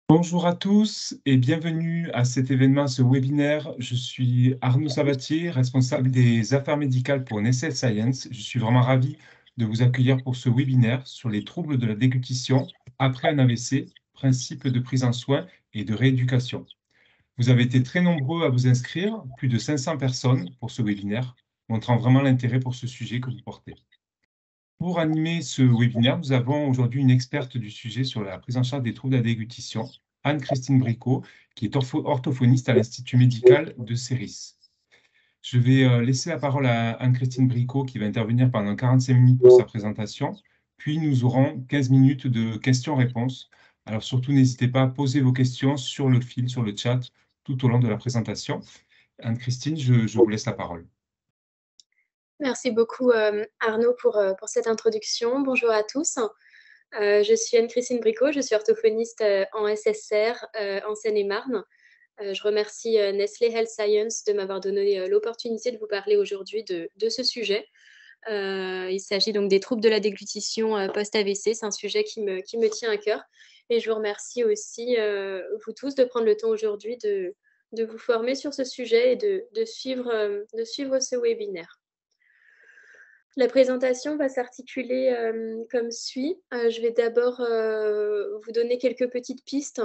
Bonjour à tous et bienvenue à cet événement, ce webinaire. Je suis Arnaud Sabatier, responsable des affaires médicales pour Nestlé Science. Je suis vraiment ravi de vous accueillir pour ce webinaire sur les troubles de la déglutition après un AVC, principes de prise en soin et de rééducation. Vous avez été très nombreux à vous inscrire, plus de 500 personnes pour ce webinaire, montrant vraiment l'intérêt pour ce sujet que vous portez. Pour animer ce webinaire, nous avons aujourd'hui une experte du sujet sur la prise en charge des troubles de la déglutition, Anne-Christine Bricot, qui est orthophoniste à l'Institut médical de Céris. Je vais laisser la parole à Anne-Christine Bricot, qui va intervenir pendant 45 minutes pour sa présentation, puis nous aurons 15 minutes de questions-réponses. Alors surtout, n'hésitez pas à poser vos questions sur le fil, sur le chat, tout au long de la présentation. Anne-Christine, je vous laisse la parole. Merci beaucoup Arnaud pour cette introduction. Bonjour à tous. Je suis Anne-Christine Bricot, je suis orthophoniste en SSR en Seine-et-Marne. Je remercie Nestlé Health Science de m'avoir donné l'opportunité de vous parler aujourd'hui de ce sujet. Il s'agit donc des troubles de la déglutition post-AVC. C'est un sujet qui me tient à cœur. Et je vous remercie aussi, vous tous, de prendre le temps aujourd'hui de vous former sur ce sujet et de suivre ce webinaire. La présentation va s'articuler comme suit. Je vais d'abord vous donner quelques petites pistes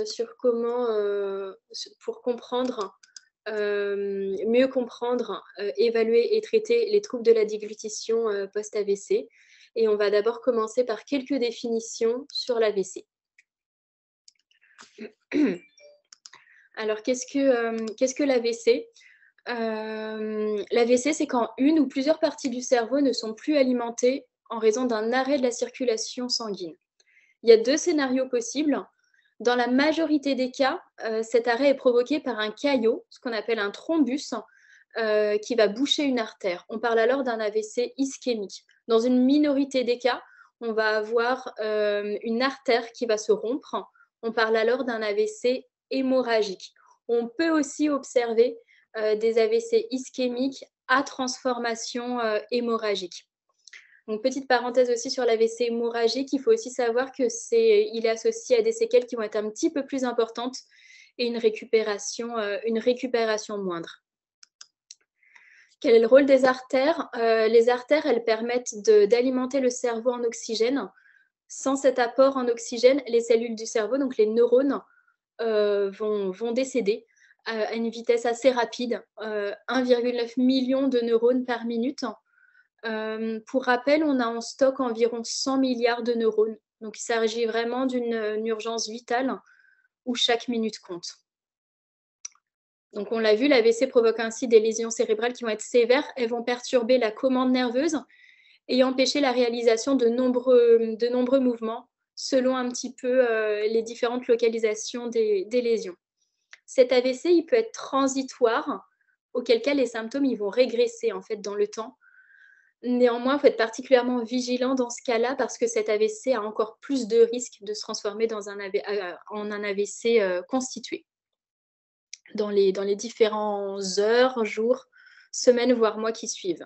sur comment, pour comprendre, mieux comprendre, évaluer et traiter les troubles de la déglutition post-AVC. Et on va d'abord commencer par quelques définitions sur l'AVC. Alors, qu'est-ce que l'AVC ? L'AVC, c'est quand une ou plusieurs parties du cerveau ne sont plus alimentées en raison d'un arrêt de la circulation sanguine. Il y a deux scénarios possibles. Dans la majorité des cas, cet arrêt est provoqué par un caillot, ce qu'on appelle un thrombus, qui va boucher une artère. On parle alors d'un AVC ischémique. Dans une minorité des cas, on va avoir une artère qui va se rompre. On parle alors d'un AVC hémorragique. On peut aussi observer des AVC ischémiques à transformation hémorragique. Donc, petite parenthèse aussi sur l'AVC hémorragique, il faut aussi savoir qu'il est associé à des séquelles qui vont être un petit peu plus importantes et une récupération moindre. Quel est le rôle des artères ? Les artères, elles permettent d'alimenter le cerveau en oxygène. Sans cet apport en oxygène, les cellules du cerveau, donc les neurones, vont décéder à une vitesse assez rapide, 1,9 million de neurones par minute. Pour rappel, on a en stock environ 100 milliards de neurones. Donc, il s'agit vraiment d'une urgence vitale où chaque minute compte. Donc, on l'a vu, l'AVC provoque ainsi des lésions cérébrales qui vont être sévères. Elles vont perturber la commande nerveuse et empêcher la réalisation de nombreux mouvements selon un petit peu les différentes localisations des lésions. Cet AVC, il peut être transitoire, auquel cas les symptômes ils vont régresser en fait dans le temps. Néanmoins, il faut être particulièrement vigilant dans ce cas-là parce que cet AVC a encore plus de risques de se transformer en un AVC constitué dans les différentes heures, jours, semaines, voire mois qui suivent.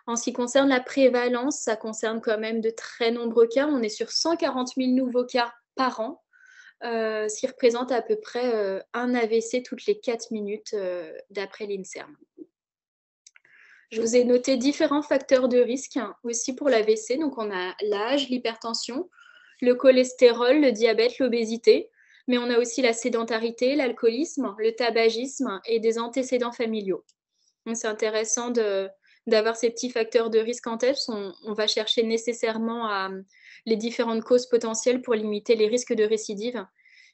En ce qui concerne la prévalence, ça concerne quand même de très nombreux cas. On est sur 140 000 nouveaux cas par an, ce qui représente à peu près un AVC toutes les 4 minutes d'après l'INSERM. Je vous ai noté différents facteurs de risque aussi pour l'AVC. Donc, on a l'âge, l'hypertension, le cholestérol, le diabète, l'obésité, mais on a aussi la sédentarité, l'alcoolisme, le tabagisme et des antécédents familiaux. Donc, c'est intéressant d'avoir ces petits facteurs de risque en tête. On va chercher nécessairement les différentes causes potentielles pour limiter les risques de récidive,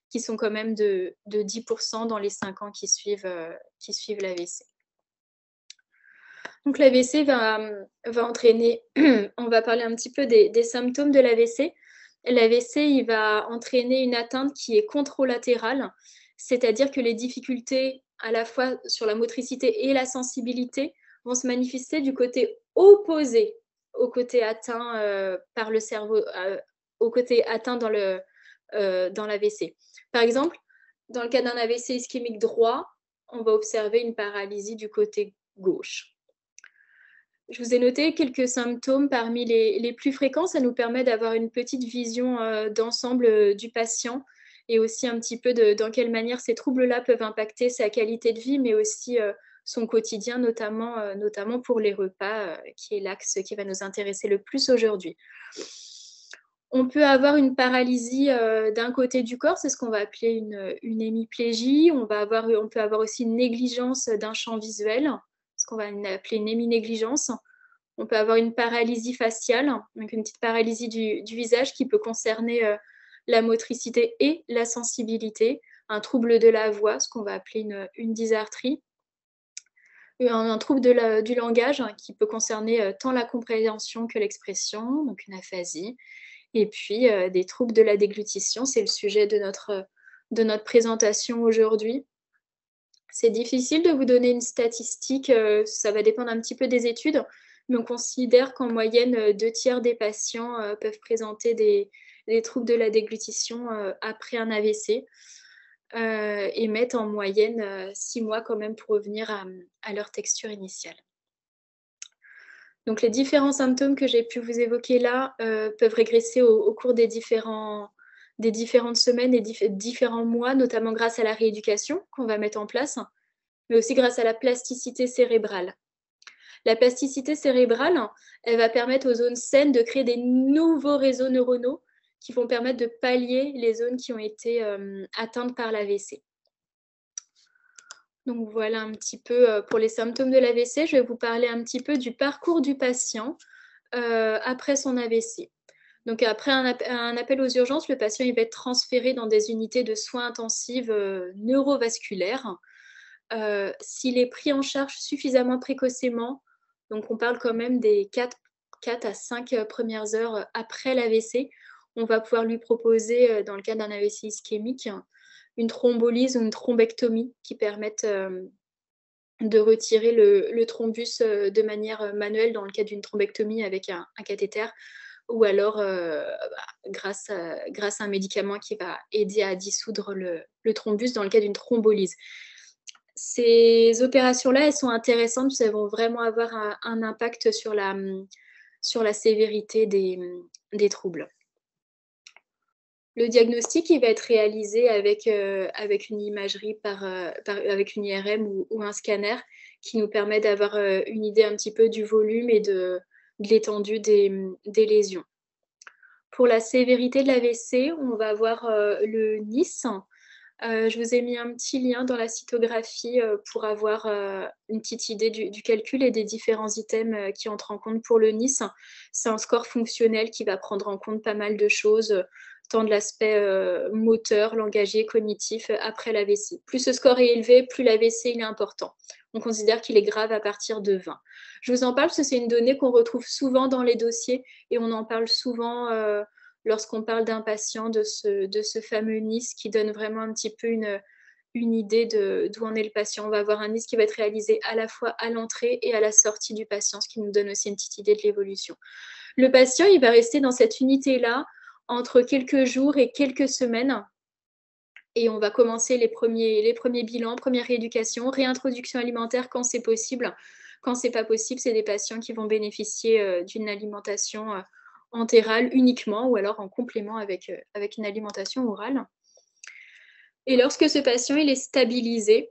qui sont quand même de 10% dans les 5 ans qui suivent l'AVC. Donc l'AVC va entraîner, on va parler un petit peu des symptômes de l'AVC. L'AVC, il va entraîner une atteinte qui est contralatérale, c'est-à-dire que les difficultés à la fois sur la motricité et la sensibilité vont se manifester du côté opposé au côté atteint par le cerveau, au côté atteint dans l'AVC. Par exemple, dans le cas d'un AVC ischémique droit, on va observer une paralysie du côté gauche. Je vous ai noté quelques symptômes parmi les plus fréquents. Ça nous permet d'avoir une petite vision d'ensemble du patient et aussi un petit peu dans quelle manière ces troubles-là peuvent impacter sa qualité de vie, mais aussi son quotidien, notamment pour les repas, qui est l'axe qui va nous intéresser le plus aujourd'hui. On peut avoir une paralysie d'un côté du corps, c'est ce qu'on va appeler une hémiplégie. On peut avoir aussi une négligence d'un champ visuel, ce qu'on va appeler une héminégligence. On peut avoir une paralysie faciale, donc une petite paralysie du visage qui peut concerner la motricité et la sensibilité, un trouble de la voix, ce qu'on va appeler une dysarthrie, un trouble du langage qui peut concerner tant la compréhension que l'expression, donc une aphasie, et puis des troubles de la déglutition, c'est le sujet de notre présentation aujourd'hui. C'est difficile de vous donner une statistique, ça va dépendre un petit peu des études, mais on considère qu'en moyenne, 2/3 des patients peuvent présenter des troubles de la déglutition après un AVC et mettent en moyenne 6 mois quand même pour revenir à leur texture initiale. Donc les différents symptômes que j'ai pu vous évoquer là peuvent régresser au cours des différentes semaines et différents mois, notamment grâce à la rééducation qu'on va mettre en place, mais aussi grâce à la plasticité cérébrale. La plasticité cérébrale, elle va permettre aux zones saines de créer des nouveaux réseaux neuronaux qui vont permettre de pallier les zones qui ont été atteintes par l'AVC. Donc voilà un petit peu pour les symptômes de l'AVC. Je vais vous parler un petit peu du parcours du patient après son AVC. Donc après un appel aux urgences, le patient il va être transféré dans des unités de soins intensifs neurovasculaires. S'il est pris en charge suffisamment précocement, donc on parle quand même des 4 à 5 premières heures après l'AVC, on va pouvoir lui proposer, dans le cas d'un AVC ischémique, une thrombolyse ou une thrombectomie qui permettent de retirer le thrombus de manière manuelle dans le cas d'une thrombectomie avec un cathéter, ou alors grâce à un médicament qui va aider à dissoudre le thrombus dans le cas d'une thrombolyse. Ces opérations-là, elles sont intéressantes parce qu'elles vont vraiment avoir un impact sur la sévérité des troubles. Le diagnostic, il va être réalisé avec une imagerie avec une IRM ou un scanner qui nous permet d'avoir une idée un petit peu du volume et de l'étendue des lésions. Pour la sévérité de l'AVC, on va avoir le NIS. Je vous ai mis un petit lien dans la cytographie pour avoir une petite idée du calcul et des différents items qui entrent en compte pour le NIS. C'est un score fonctionnel qui va prendre en compte pas mal de choses, tant de l'aspect moteur, langagier, cognitif après l'AVC. Plus ce score est élevé, plus l'AVC il est important. On considère qu'il est grave à partir de 20. Je vous en parle parce que c'est une donnée qu'on retrouve souvent dans les dossiers et on en parle souvent lorsqu'on parle d'un patient de ce fameux NIS qui donne vraiment un petit peu une idée d'où en est le patient. On va avoir un NIS qui va être réalisé à la fois à l'entrée et à la sortie du patient, ce qui nous donne aussi une petite idée de l'évolution. Le patient, il va rester dans cette unité-là entre quelques jours et quelques semaines. Et on va commencer les premiers bilans, première rééducation, réintroduction alimentaire quand c'est possible. Quand c'est pas possible, c'est des patients qui vont bénéficier d'une alimentation entérale uniquement ou alors en complément avec une alimentation orale. Et lorsque ce patient il est stabilisé,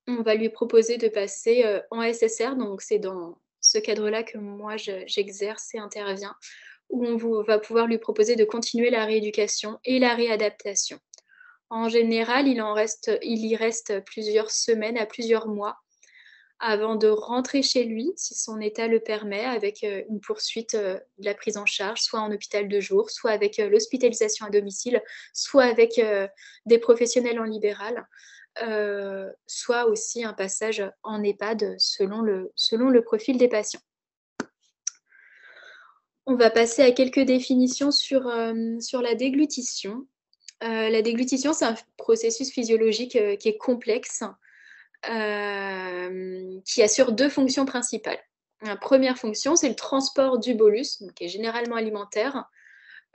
on va lui proposer de passer en SSR, donc c'est dans ce cadre-là que moi j'exerce et interviens, où on va pouvoir lui proposer de continuer la rééducation et la réadaptation. En général, il y reste plusieurs semaines à plusieurs mois avant de rentrer chez lui, si son état le permet, avec une poursuite de la prise en charge, soit en hôpital de jour, soit avec l'hospitalisation à domicile, soit avec des professionnels en libéral, soit aussi un passage en EHPAD selon le profil des patients. On va passer à quelques définitions sur la déglutition. La déglutition, c'est un processus physiologique qui est complexe, qui assure 2 fonctions principales. La première fonction, c'est le transport du bolus, qui est généralement alimentaire,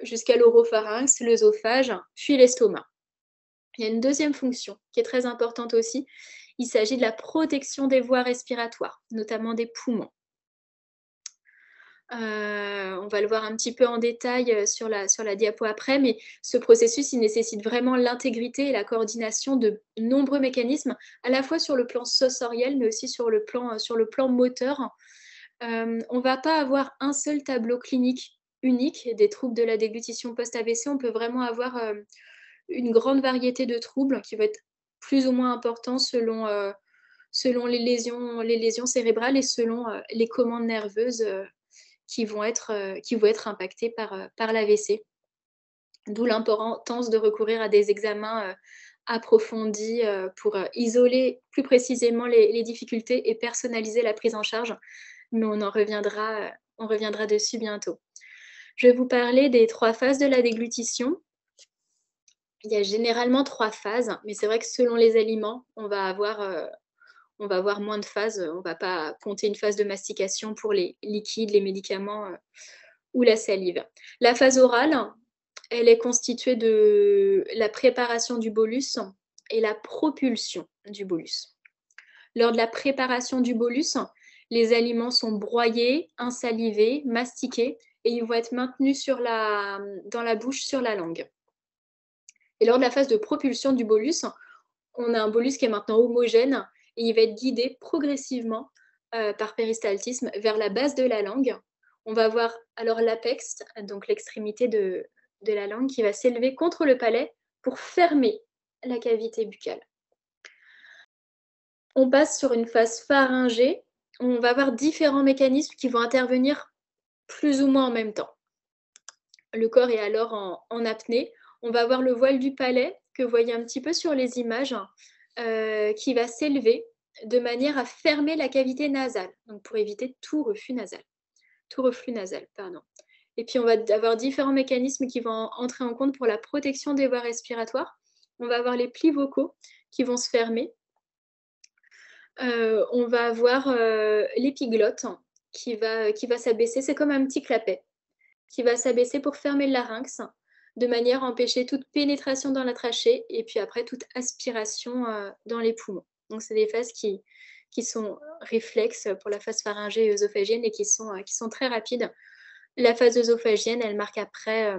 jusqu'à l'oropharynx, l'œsophage, puis l'estomac. Il y a une deuxième fonction qui est très importante aussi. Il s'agit de la protection des voies respiratoires, notamment des poumons. On va le voir un petit peu en détail sur la diapo après, mais ce processus, il nécessite vraiment l'intégrité et la coordination de nombreux mécanismes, à la fois sur le plan sensoriel, mais aussi sur le plan moteur. On ne va pas avoir un seul tableau clinique unique des troubles de la déglutition post-AVC. On peut vraiment avoir une grande variété de troubles qui vont être plus ou moins importants selon les lésions cérébrales et selon les commandes nerveuses qui vont être impactées par l'AVC. D'où l'importance de recourir à des examens approfondis pour isoler plus précisément les difficultés et personnaliser la prise en charge. Mais on reviendra dessus bientôt. Je vais vous parler des 3 phases de la déglutition. Il y a généralement 3 phases, mais c'est vrai que selon les aliments, on va avoir moins de phases. On ne va pas compter une phase de mastication pour les liquides, les médicaments ou la salive. La phase orale, elle est constituée de la préparation du bolus et la propulsion du bolus. Lors de la préparation du bolus, les aliments sont broyés, insalivés, mastiqués et ils vont être maintenus dans la bouche sur la langue. Et lors de la phase de propulsion du bolus, on a un bolus qui est maintenant homogène et il va être guidé progressivement par péristaltisme vers la base de la langue. On va avoir alors l'apex, donc l'extrémité de la langue, qui va s'élever contre le palais pour fermer la cavité buccale. On passe sur une phase pharyngée. On va avoir différents mécanismes qui vont intervenir plus ou moins en même temps. Le corps est alors en apnée. On va avoir le voile du palais, que vous voyez un petit peu sur les images, qui va s'élever de manière à fermer la cavité nasale, donc pour éviter tout reflux nasal. Et puis, on va avoir différents mécanismes qui vont entrer en compte pour la protection des voies respiratoires. On va avoir les plis vocaux qui vont se fermer. On va avoir l'épiglotte qui va s'abaisser. C'est comme un petit clapet qui va s'abaisser pour fermer le larynx, de manière à empêcher toute pénétration dans la trachée et puis après toute aspiration dans les poumons. Donc, c'est des phases qui sont réflexes pour la phase pharyngée et œsophagienne et qui sont très rapides. La phase œsophagienne, elle marque après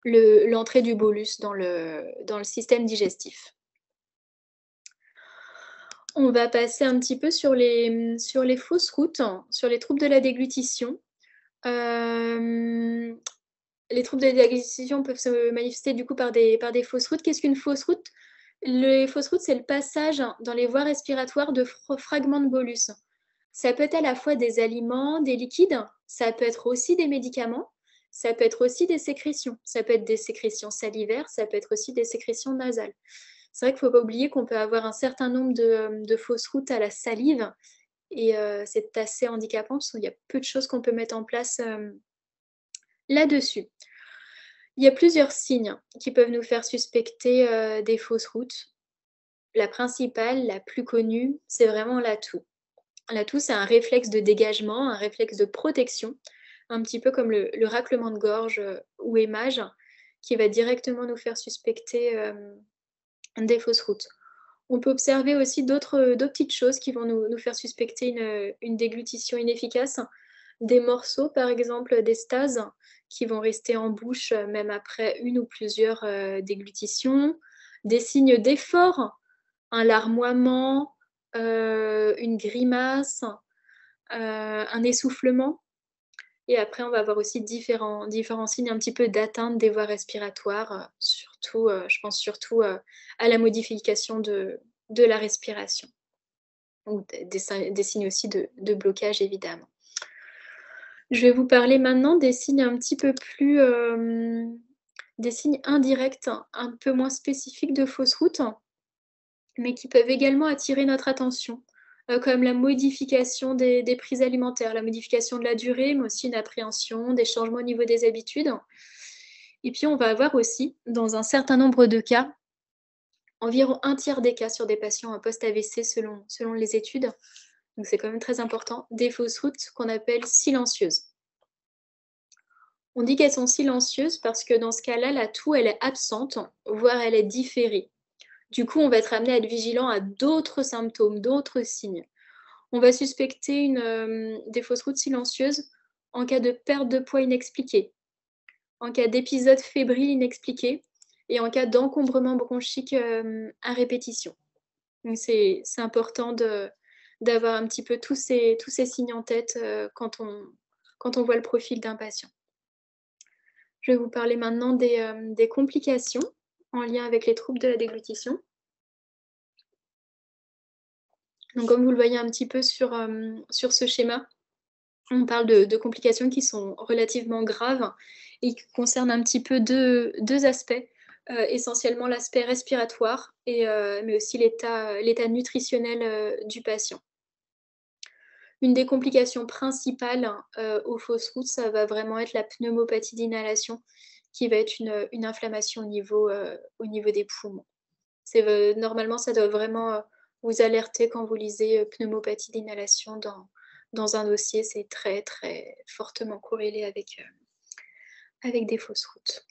l'entrée du bolus dans le système digestif. On va passer un petit peu sur les fausses routes, sur les troubles de la déglutition. Les troubles de la déglutition peuvent se manifester du coup par des fausses routes. Qu'est-ce qu'une fausse route? Les fausses routes, c'est le passage dans les voies respiratoires de fragments de bolus. Ça peut être à la fois des aliments, des liquides, ça peut être aussi des médicaments, ça peut être aussi des sécrétions. Ça peut être des sécrétions salivaires, ça peut être aussi des sécrétions nasales. C'est vrai qu'il ne faut pas oublier qu'on peut avoir un certain nombre de fausses routes à la salive et c'est assez handicapant parce qu'il y a peu de choses qu'on peut mettre en place là-dessus. Il y a plusieurs signes qui peuvent nous faire suspecter des fausses routes. La principale, la plus connue, c'est vraiment la toux. La toux, c'est un réflexe de dégagement, un réflexe de protection, un petit peu comme le raclement de gorge ou émage, qui va directement nous faire suspecter des fausses routes. On peut observer aussi d'autres petites choses qui vont nous faire suspecter une déglutition inefficace. Des morceaux, par exemple, des stases qui vont rester en bouche même après une ou plusieurs déglutitions. Des signes d'effort, un larmoiement, une grimace, un essoufflement. Et après, on va avoir aussi différents signes un petit peu d'atteinte des voies respiratoires, je pense surtout à la modification de la respiration. Ou des signes aussi de blocage, évidemment. Je vais vous parler maintenant des signes un petit peu plus... des signes indirects, un peu moins spécifiques de fausses routes, mais qui peuvent également attirer notre attention, comme la modification des prises alimentaires, la modification de la durée, mais aussi une appréhension, des changements au niveau des habitudes. Et puis, on va avoir aussi, dans un certain nombre de cas, environ un tiers des cas sur des patients post-AVC selon les études, donc c'est quand même très important, des fausses routes qu'on appelle silencieuses. On dit qu'elles sont silencieuses parce que dans ce cas-là, la toux, elle est absente, voire elle est différée. Du coup, on va être amené à être vigilant à d'autres symptômes, d'autres signes. On va suspecter des fausses routes silencieuses en cas de perte de poids inexpliquée, en cas d'épisode fébrile inexpliqué et en cas d'encombrement bronchique à répétition. Donc c'est important d'avoir un petit peu tous ces signes en tête quand on voit le profil d'un patient. Je vais vous parler maintenant des complications en lien avec les troubles de la déglutition. Donc comme vous le voyez un petit peu sur ce schéma, on parle de complications qui sont relativement graves et qui concernent un petit peu deux aspects, essentiellement l'aspect respiratoire mais aussi l'état nutritionnel du patient. Une des complications principales aux fausses routes, ça va vraiment être la pneumopathie d'inhalation, qui va être une inflammation au niveau des poumons. Normalement, ça doit vraiment vous alerter quand vous lisez pneumopathie d'inhalation dans un dossier. C'est très, très fortement corrélé avec des fausses routes.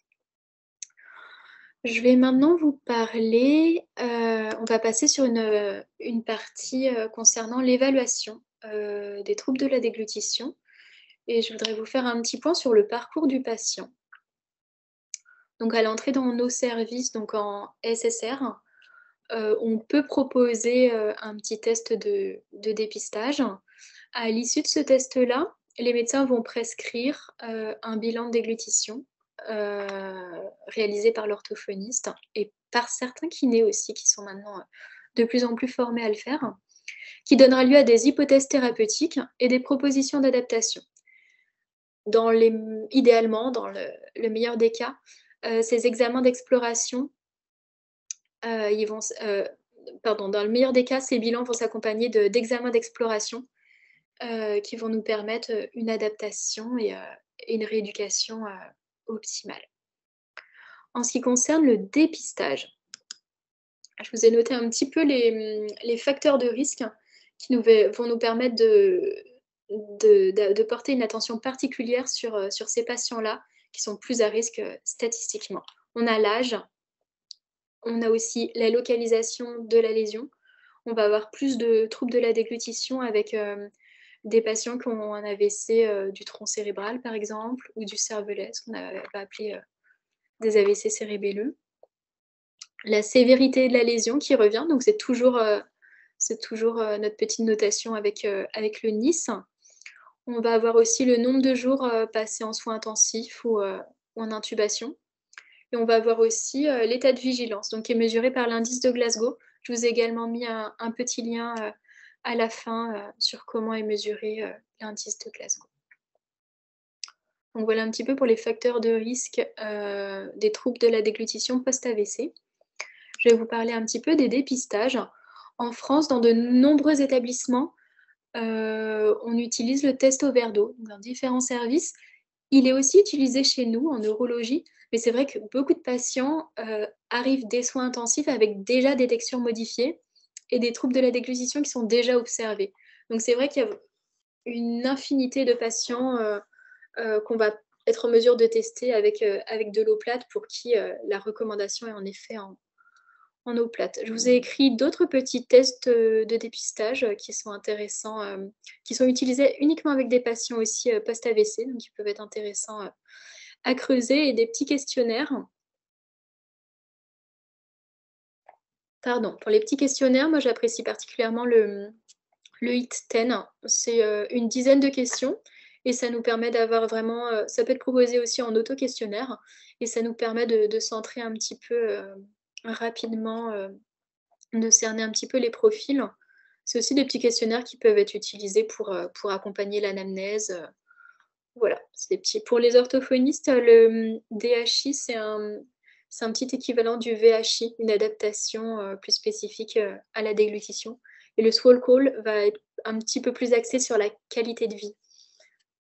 Je vais maintenant vous parler, on va passer sur une partie concernant l'évaluation des troubles de la déglutition et je voudrais vous faire un petit point sur le parcours du patient. Donc à l'entrée dans nos services, donc en SSR, on peut proposer un petit test de dépistage. À l'issue de ce test-là, les médecins vont prescrire un bilan de déglutition réalisé par l'orthophoniste et par certains kinés aussi, qui sont maintenant de plus en plus formés à le faire, qui donnera lieu à des hypothèses thérapeutiques et des propositions d'adaptation. Idéalement, dans le meilleur des cas, ces examens d'exploration, dans le meilleur des cas, ces bilans vont s'accompagner d'examens d'exploration qui vont nous permettre une adaptation et une rééducation optimale. En ce qui concerne le dépistage, je vous ai noté un petit peu les facteurs de risque qui vont nous permettre de porter une attention particulière sur ces patients-là qui sont plus à risque statistiquement. On a l'âge, on a aussi la localisation de la lésion. On va avoir plus de troubles de la déglutition avec des patients qui ont un AVC du tronc cérébral, par exemple, ou du cervelet, ce qu'on va appeler des AVC cérébelleux. La sévérité de la lésion qui revient, donc c'est toujours notre petite notation avec le NIS. On va avoir aussi le nombre de jours passés en soins intensifs ou en intubation. Et on va avoir aussi l'état de vigilance, donc qui est mesuré par l'indice de Glasgow. Je vous ai également mis un petit lien à la fin sur comment est mesuré l'indice de Glasgow. Donc voilà un petit peu pour les facteurs de risque des troubles de la déglutition post-AVC. Je vais vous parler un petit peu des dépistages. En France, dans de nombreux établissements, on utilise le test au verre d'eau dans différents services. Il est aussi utilisé chez nous en neurologie, mais c'est vrai que beaucoup de patients arrivent des soins intensifs avec déjà des textures modifiées et des troubles de la déglutition qui sont déjà observés. Donc c'est vrai qu'il y a une infinité de patients qu'on va être en mesure de tester avec de l'eau plate pour qui la recommandation est en effet en eau plate. Je vous ai écrit d'autres petits tests de dépistage qui sont intéressants, qui sont utilisés uniquement avec des patients aussi post-AVC, donc qui peuvent être intéressants à creuser, et des petits questionnaires. Pardon, pour les petits questionnaires, moi j'apprécie particulièrement le HIT-10. C'est une dizaine de questions et ça nous permet d'avoir vraiment, ça peut être proposé aussi en auto-questionnaire et ça nous permet de centrer un petit peu rapidement, de cerner un petit peu les profils. C'est aussi des petits questionnaires qui peuvent être utilisés pour accompagner l'anamnèse. Voilà, c'est des petits. Pour les orthophonistes, le DHI, c'est un petit équivalent du VHI, une adaptation plus spécifique à la déglutition. Et le swallow call va être un petit peu plus axé sur la qualité de vie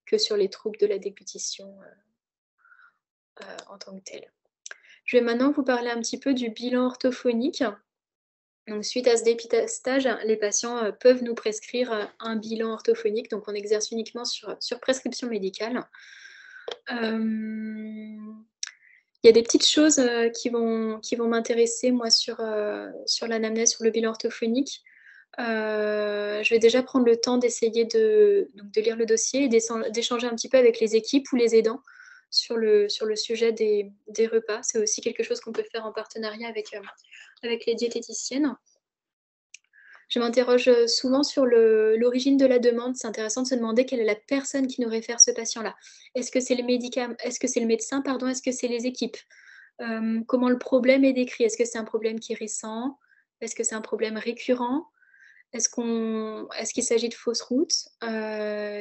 que sur les troubles de la déglutition en tant que tel. Je vais maintenant vous parler un petit peu du bilan orthophonique. Donc, suite à ce dépistage, les patients peuvent nous prescrire un bilan orthophonique. Donc, on exerce uniquement sur prescription médicale. Il y a des petites choses qui vont m'intéresser, moi, sur l'anamnèse, sur le bilan orthophonique. Je vais déjà prendre le temps d'essayer de lire le dossier et d'échanger un petit peu avec les équipes ou les aidants sur le sujet des repas. C'est aussi quelque chose qu'on peut faire en partenariat avec les diététiciennes. Je m'interroge, souvent sur l'origine de la demande. C'est intéressant de se demander quelle est la personne qui nous réfère ce patient-là. Est-ce que c'est le médecin, pardon? Est-ce que c'est les équipes? Comment le problème est décrit? Est-ce que c'est un problème qui est récent? Est-ce que c'est un problème récurrent? Est-ce qu'il s'agit de fausses routes?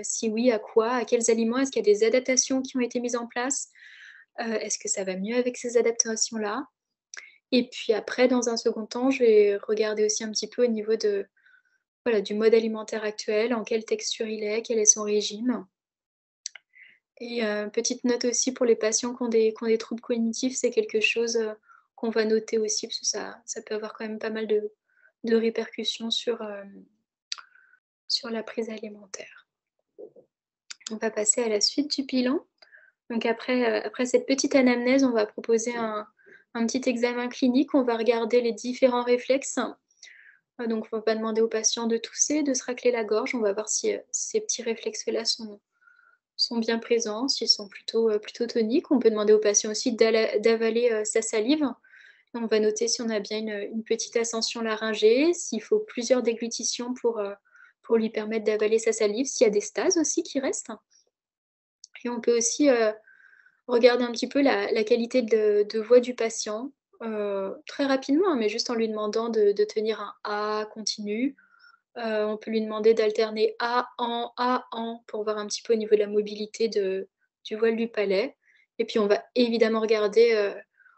Si oui, à quoi? À quels aliments? Est-ce qu'il y a des adaptations qui ont été mises en place? Est-ce que ça va mieux avec ces adaptations-là? Et puis après, dans un second temps, je vais regarder aussi un petit peu au niveau voilà, du mode alimentaire actuel, en quelle texture il est, quel est son régime. Et petite note aussi pour les patients qui ont des troubles cognitifs, c'est quelque chose, qu'on va noter aussi parce que ça peut avoir quand même pas mal de répercussions sur la prise alimentaire. On va passer à la suite du bilan. Donc après cette petite anamnèse, on va proposer un petit examen clinique. On va regarder les différents réflexes. Donc on va demander aux patients de tousser, de se racler la gorge. On va voir si, ces petits réflexes-là sont bien présents, s'ils sont plutôt toniques. On peut demander aux patients aussi d'avaler, sa salive. On va noter si on a bien une petite ascension laryngée, s'il faut plusieurs déglutitions pour lui permettre d'avaler sa salive, s'il y a des stases aussi qui restent. Et on peut aussi, regarder un petit peu la qualité de voix du patient, très rapidement, hein, mais juste en lui demandant de tenir un A continu. On peut lui demander d'alterner A, en pour voir un petit peu au niveau de la mobilité du voile du palais. Et puis on va évidemment regarder,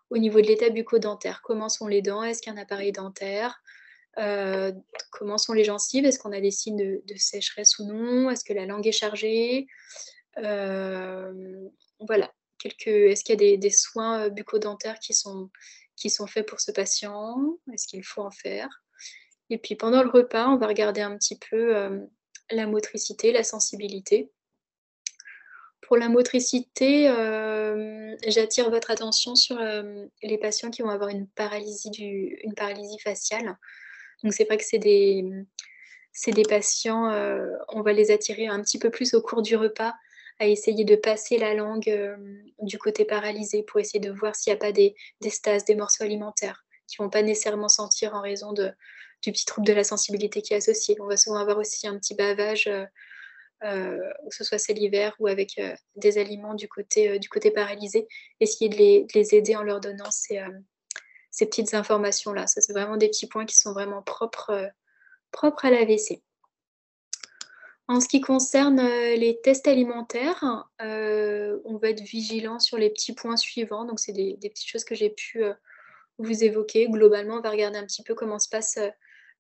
au niveau de l'état bucco-dentaire. Comment sont les dents? Est-ce qu'il y a un appareil dentaire? Heu, Comment sont les gencives? Est-ce qu'on a des signes de sécheresse ou non? Est-ce que la langue est chargée? Voilà, est-ce qu'il y a des soins, bucco-dentaires qui sont faits pour ce patient? Est-ce qu'il faut en faire? Et puis pendant le repas, on va regarder un petit peu, la motricité, la sensibilité. Pour la motricité, j'attire votre attention sur, les patients qui vont avoir une paralysie faciale. Donc c'est vrai que c'est des patients, on va les attirer un petit peu plus au cours du repas, à essayer de passer la langue, du côté paralysé pour essayer de voir s'il n'y a pas des stases, des morceaux alimentaires, qu'ils vont pas nécessairement sentir en raison du petit trouble de la sensibilité qui est associé. On va souvent avoir aussi un petit bavage, que ce soit salivaire ou avec, des aliments du côté paralysé. Essayer de les aider en leur donnant ces petites informations-là. Ça, c'est vraiment des petits points qui sont vraiment propres à l'AVC. En ce qui concerne, les tests alimentaires, on va être vigilant sur les petits points suivants. Donc c'est des petites choses que j'ai pu, vous évoquer. Globalement, on va regarder un petit peu comment se passe,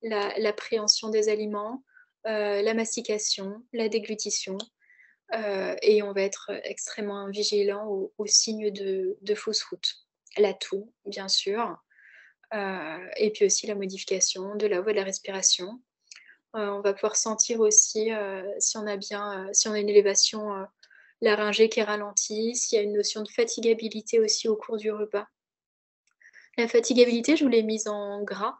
l'appréhension des aliments, la mastication, la déglutition, et on va être extrêmement vigilant aux signes de fausse route. La toux, bien sûr, et puis aussi la modification de la voie de la respiration. On va pouvoir sentir aussi, si on a une élévation, laryngée qui est ralentie, s'il y a une notion de fatigabilité aussi au cours du repas. La fatigabilité, je vous l'ai mise en gras.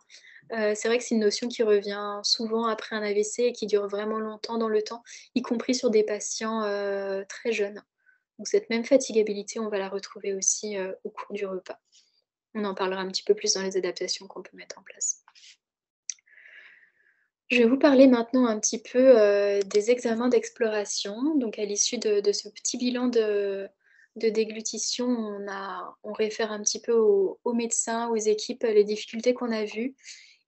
C'est vrai que c'est une notion qui revient souvent après un AVC et qui dure vraiment longtemps dans le temps, y compris sur des patients, très jeunes. Donc cette même fatigabilité, on va la retrouver aussi, au cours du repas. On en parlera un petit peu plus dans les adaptations qu'on peut mettre en place. Je vais vous parler maintenant un petit peu, des examens d'exploration. Donc à l'issue de ce petit bilan de déglutition, on réfère un petit peu aux médecins, aux équipes, les difficultés qu'on a vues.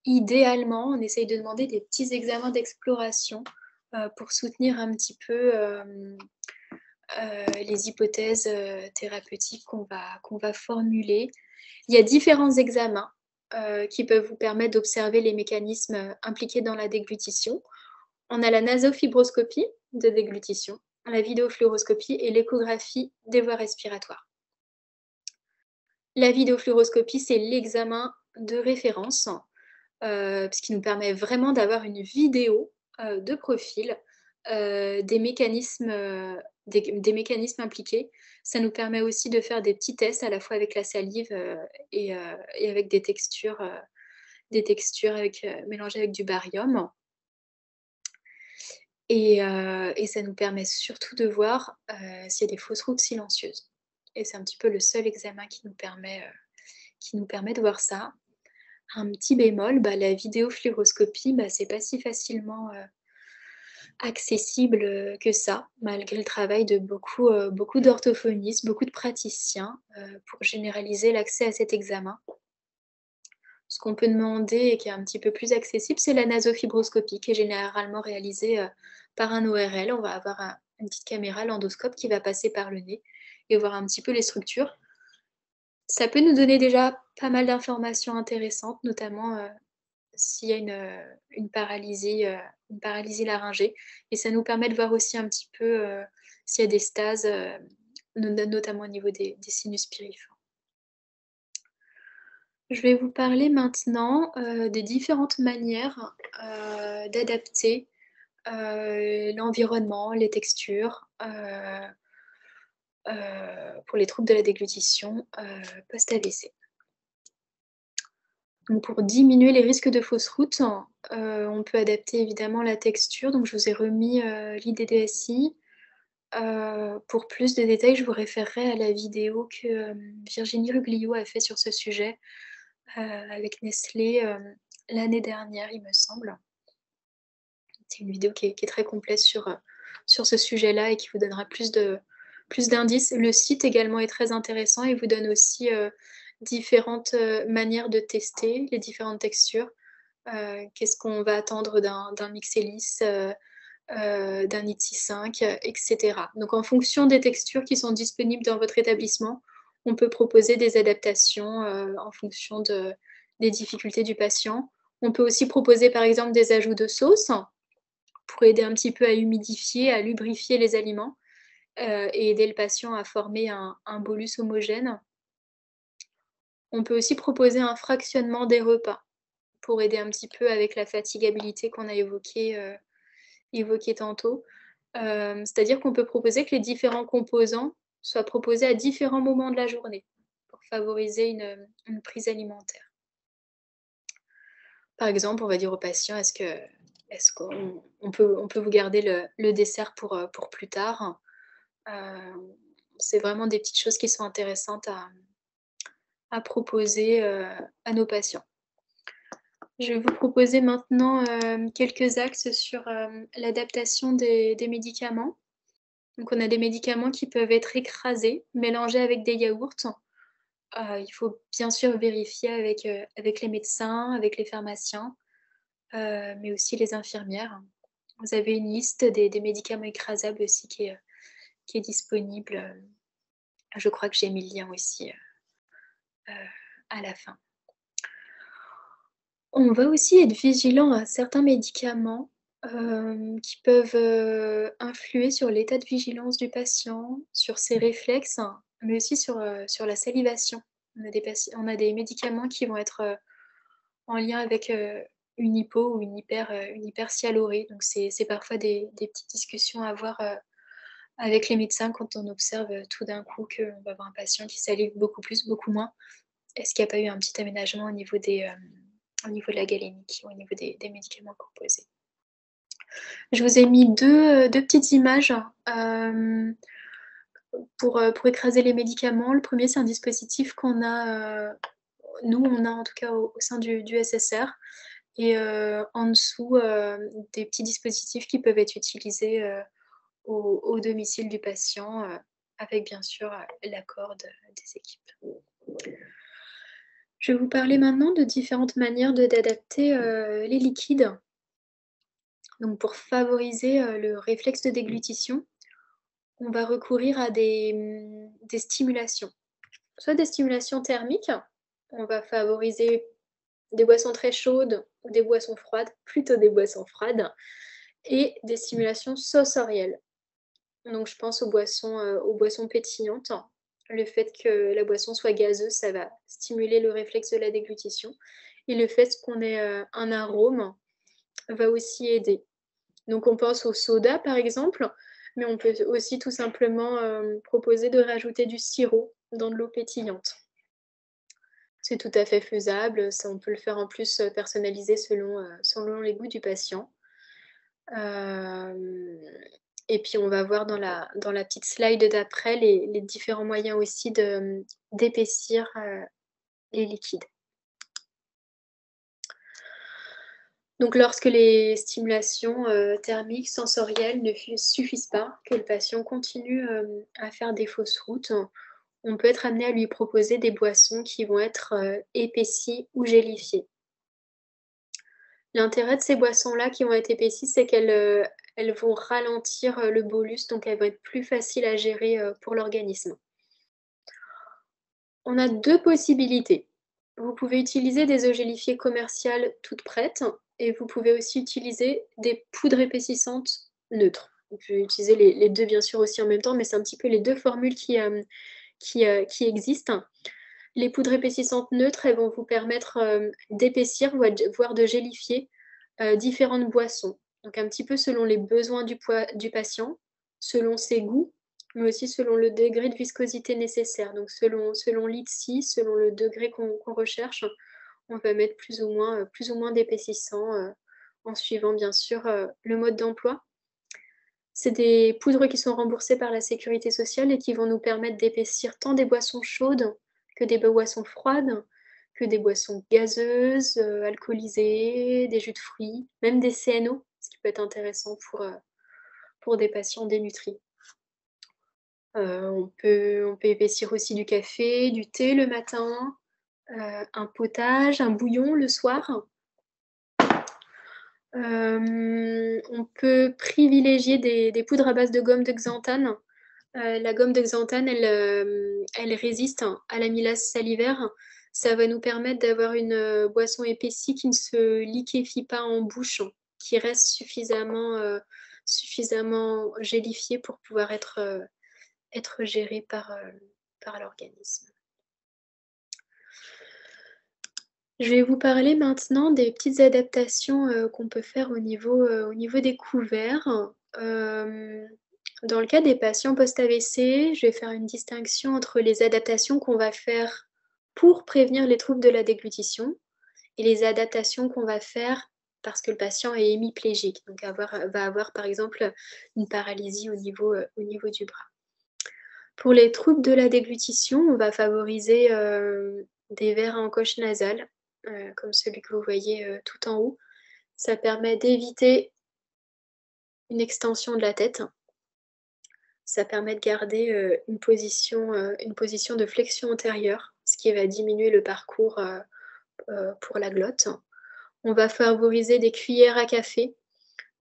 Idéalement, on essaye de demander des petits examens d'exploration, pour soutenir un petit peu, les hypothèses, thérapeutiques qu'on va formuler. Il y a différents examens, qui peuvent vous permettre d'observer les mécanismes, impliqués dans la déglutition. On a la nasofibroscopie de déglutition, la vidéofluoroscopie et l'échographie des voies respiratoires. La vidéofluoroscopie, c'est l'examen de référence, puisqu'il nous permet vraiment d'avoir une vidéo, de profil, des mécanismes impliqués. Ça nous permet aussi de faire des petits tests à la fois avec la salive, et avec des textures mélangées avec du barium. Et ça nous permet surtout de voir s'il y a des fausses routes silencieuses. Et c'est un petit peu le seul examen qui nous permet de voir ça. Un petit bémol, la vidéofluoroscopie, c'est pas si facilement accessible que ça, malgré le travail de beaucoup d'orthophonistes, beaucoup de praticiens pour généraliser l'accès à cet examen. Ce qu'on peut demander et qui est un petit peu plus accessible, c'est la nasofibroscopie qui est généralement réalisée par un ORL. On va avoir une petite caméra, l'endoscope, qui va passer par le nez et voir un petit peu les structures. Ça peut nous donner déjà pas mal d'informations intéressantes, notamment s'il y a une paralysie laryngée. Et ça nous permet de voir aussi un petit peu s'il y a des stases, notamment au niveau des sinus piriformes. Je vais vous parler maintenant des différentes manières d'adapter l'environnement, les textures pour les troubles de la déglutition post-AVC. Donc pour diminuer les risques de fausses routes, on peut adapter évidemment la texture. Donc je vous ai remis l'IDDSI. Pour plus de détails, je vous référerai à la vidéo que Virginie Ruglio a fait sur ce sujet avec Nestlé l'année dernière, il me semble. C'est une vidéo qui est très complète sur ce sujet-là et qui vous donnera plus d'indices. Le site également est très intéressant et vous donne aussi différentes manières de tester les différentes textures. Qu'est-ce qu'on va attendre d'un Mixelis, d'un ITSI 5, etc. Donc en fonction des textures qui sont disponibles dans votre établissement, on peut proposer des adaptations en fonction des difficultés du patient. On peut aussi proposer par exemple des ajouts de sauce pour aider un petit peu à humidifier, à lubrifier les aliments et aider le patient à former un bolus homogène. On peut aussi proposer un fractionnement des repas pour aider un petit peu avec la fatigabilité qu'on a évoquée tantôt. C'est-à-dire qu'on peut proposer que les différents composants soient proposés à différents moments de la journée pour favoriser une prise alimentaire. Par exemple, on va dire au patient, est-ce qu'on peut vous garder le dessert pour plus tard? C'est vraiment des petites choses qui sont intéressantes à proposer à nos patients. Je vais vous proposer maintenant quelques axes sur l'adaptation des médicaments. Donc on a des médicaments qui peuvent être écrasés, mélangés avec des yaourts. Il faut bien sûr vérifier avec les médecins, avec les pharmaciens, mais aussi les infirmières. Vous avez une liste des médicaments écrasables aussi qui est disponible. Je crois que j'ai mis le lien aussi à la fin. On va aussi être vigilant à certains médicaments qui peuvent influer sur l'état de vigilance du patient, sur ses réflexes, mais aussi sur la salivation. On a des médicaments qui vont être en lien avec une hypo ou une hypersialurie. Donc c'est parfois des petites discussions à avoir avec les médecins quand on observe tout d'un coup qu'on va avoir un patient qui salive beaucoup plus, beaucoup moins. Est-ce qu'il n'y a pas eu un petit aménagement au niveau de la galénique, au niveau des médicaments proposés? Je vous ai mis deux petites images pour écraser les médicaments. Le premier, c'est un dispositif qu'on a, nous, on a en tout cas au sein du SSR. Et en dessous, des petits dispositifs qui peuvent être utilisés au domicile du patient, avec bien sûr l'accord des équipes. Je vais vous parler maintenant de différentes manières d'adapter les liquides. Donc pour favoriser le réflexe de déglutition, on va recourir à des stimulations. Soit des stimulations thermiques, on va favoriser des boissons très chaudes ou des boissons froides, plutôt des boissons froides, et des stimulations sensorielles. Donc je pense aux boissons pétillantes. Le fait que la boisson soit gazeuse, ça va stimuler le réflexe de la déglutition. Et le fait qu'on ait un arôme va aussi aider. Donc on pense au soda par exemple, mais on peut aussi tout simplement proposer de rajouter du sirop dans de l'eau pétillante. C'est tout à fait faisable, ça on peut le faire en plus, personnalisé selon les goûts du patient. Hem et puis on va voir dans la petite slide d'après les différents moyens aussi d'épaissir, les liquides. Donc lorsque les stimulations, thermiques, sensorielles ne suffisent pas, que le patient continue, à faire des fausses routes, on peut être amené à lui proposer des boissons qui vont être, épaissies ou gélifiées. L'intérêt de ces boissons-là qui vont être épaissies, c'est elles vont ralentir, le bolus, donc elles vont être plus faciles à gérer, pour l'organisme. On a 2 possibilités. Vous pouvez utiliser des eaux gélifiées commerciales toutes prêtes et vous pouvez aussi utiliser des poudres épaississantes neutres. Vous pouvez utiliser les 2 bien sûr aussi en même temps, mais c'est un petit peu les 2 formules qui existent. Les poudres épaississantes neutres, elles vont vous permettre, d'épaissir voire de gélifier, différentes boissons. Donc un petit peu selon les besoins du patient, selon ses goûts, mais aussi selon le degré de viscosité nécessaire. Donc selon l'ITSI, selon le degré qu'on recherche, on va mettre plus ou moins d'épaississant, en suivant bien sûr, le mode d'emploi. C'est des poudres qui sont remboursées par la sécurité sociale et qui vont nous permettre d'épaissir tant des boissons chaudes que des boissons froides, que des boissons gazeuses, alcoolisées, des jus de fruits, même des CNO, ce qui peut être intéressant pour des patients dénutris. On peut épaissir aussi du café, du thé le matin, un potage, un bouillon le soir. On peut privilégier des poudres à base de gomme de xanthane. La gomme de xanthane, elle résiste à l'amylase salivaire. Ça va nous permettre d'avoir une, boisson épaissie qui ne se liquéfie pas en bouche, qui reste suffisamment gélifiée pour pouvoir être gérée par l'organisme. Je vais vous parler maintenant des petites adaptations, qu'on peut faire au niveau des couverts. Hem, Dans le cas des patients post-AVC, je vais faire une distinction entre les adaptations qu'on va faire pour prévenir les troubles de la déglutition et les adaptations qu'on va faire parce que le patient est hémiplégique, donc va avoir par exemple, une paralysie au niveau du bras. Pour les troubles de la déglutition, on va favoriser, des verres à encoche nasale, comme celui que vous voyez, tout en haut. Ça permet d'éviter une extension de la tête. Ça permet de garder, une position de flexion antérieure, ce qui va diminuer le parcours, pour la glotte. On va favoriser des cuillères à café.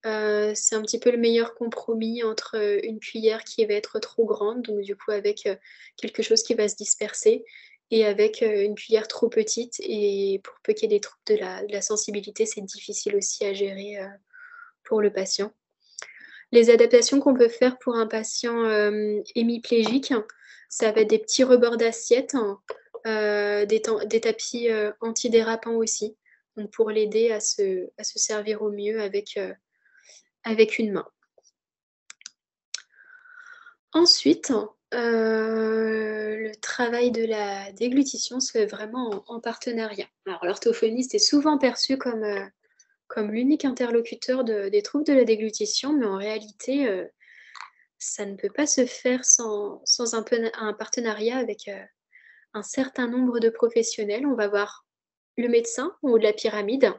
C'est un petit peu le meilleur compromis entre, une cuillère qui va être trop grande, donc du coup avec, quelque chose qui va se disperser et avec, une cuillère trop petite et pour peu qu'il y ait des troubles de la sensibilité, c'est difficile aussi à gérer, pour le patient. Les adaptations qu'on peut faire pour un patient, hémiplégique, ça va être des petits rebords d'assiette, des tapis, antidérapants aussi, donc pour l'aider à se servir au mieux avec une main. Ensuite, le travail de la déglutition se fait vraiment en partenariat. Alors l'orthophoniste est souvent perçu comme l'unique interlocuteur des troubles de la déglutition, mais en réalité, ça ne peut pas se faire sans un partenariat avec, un certain nombre de professionnels. On va voir le médecin en haut de la pyramide.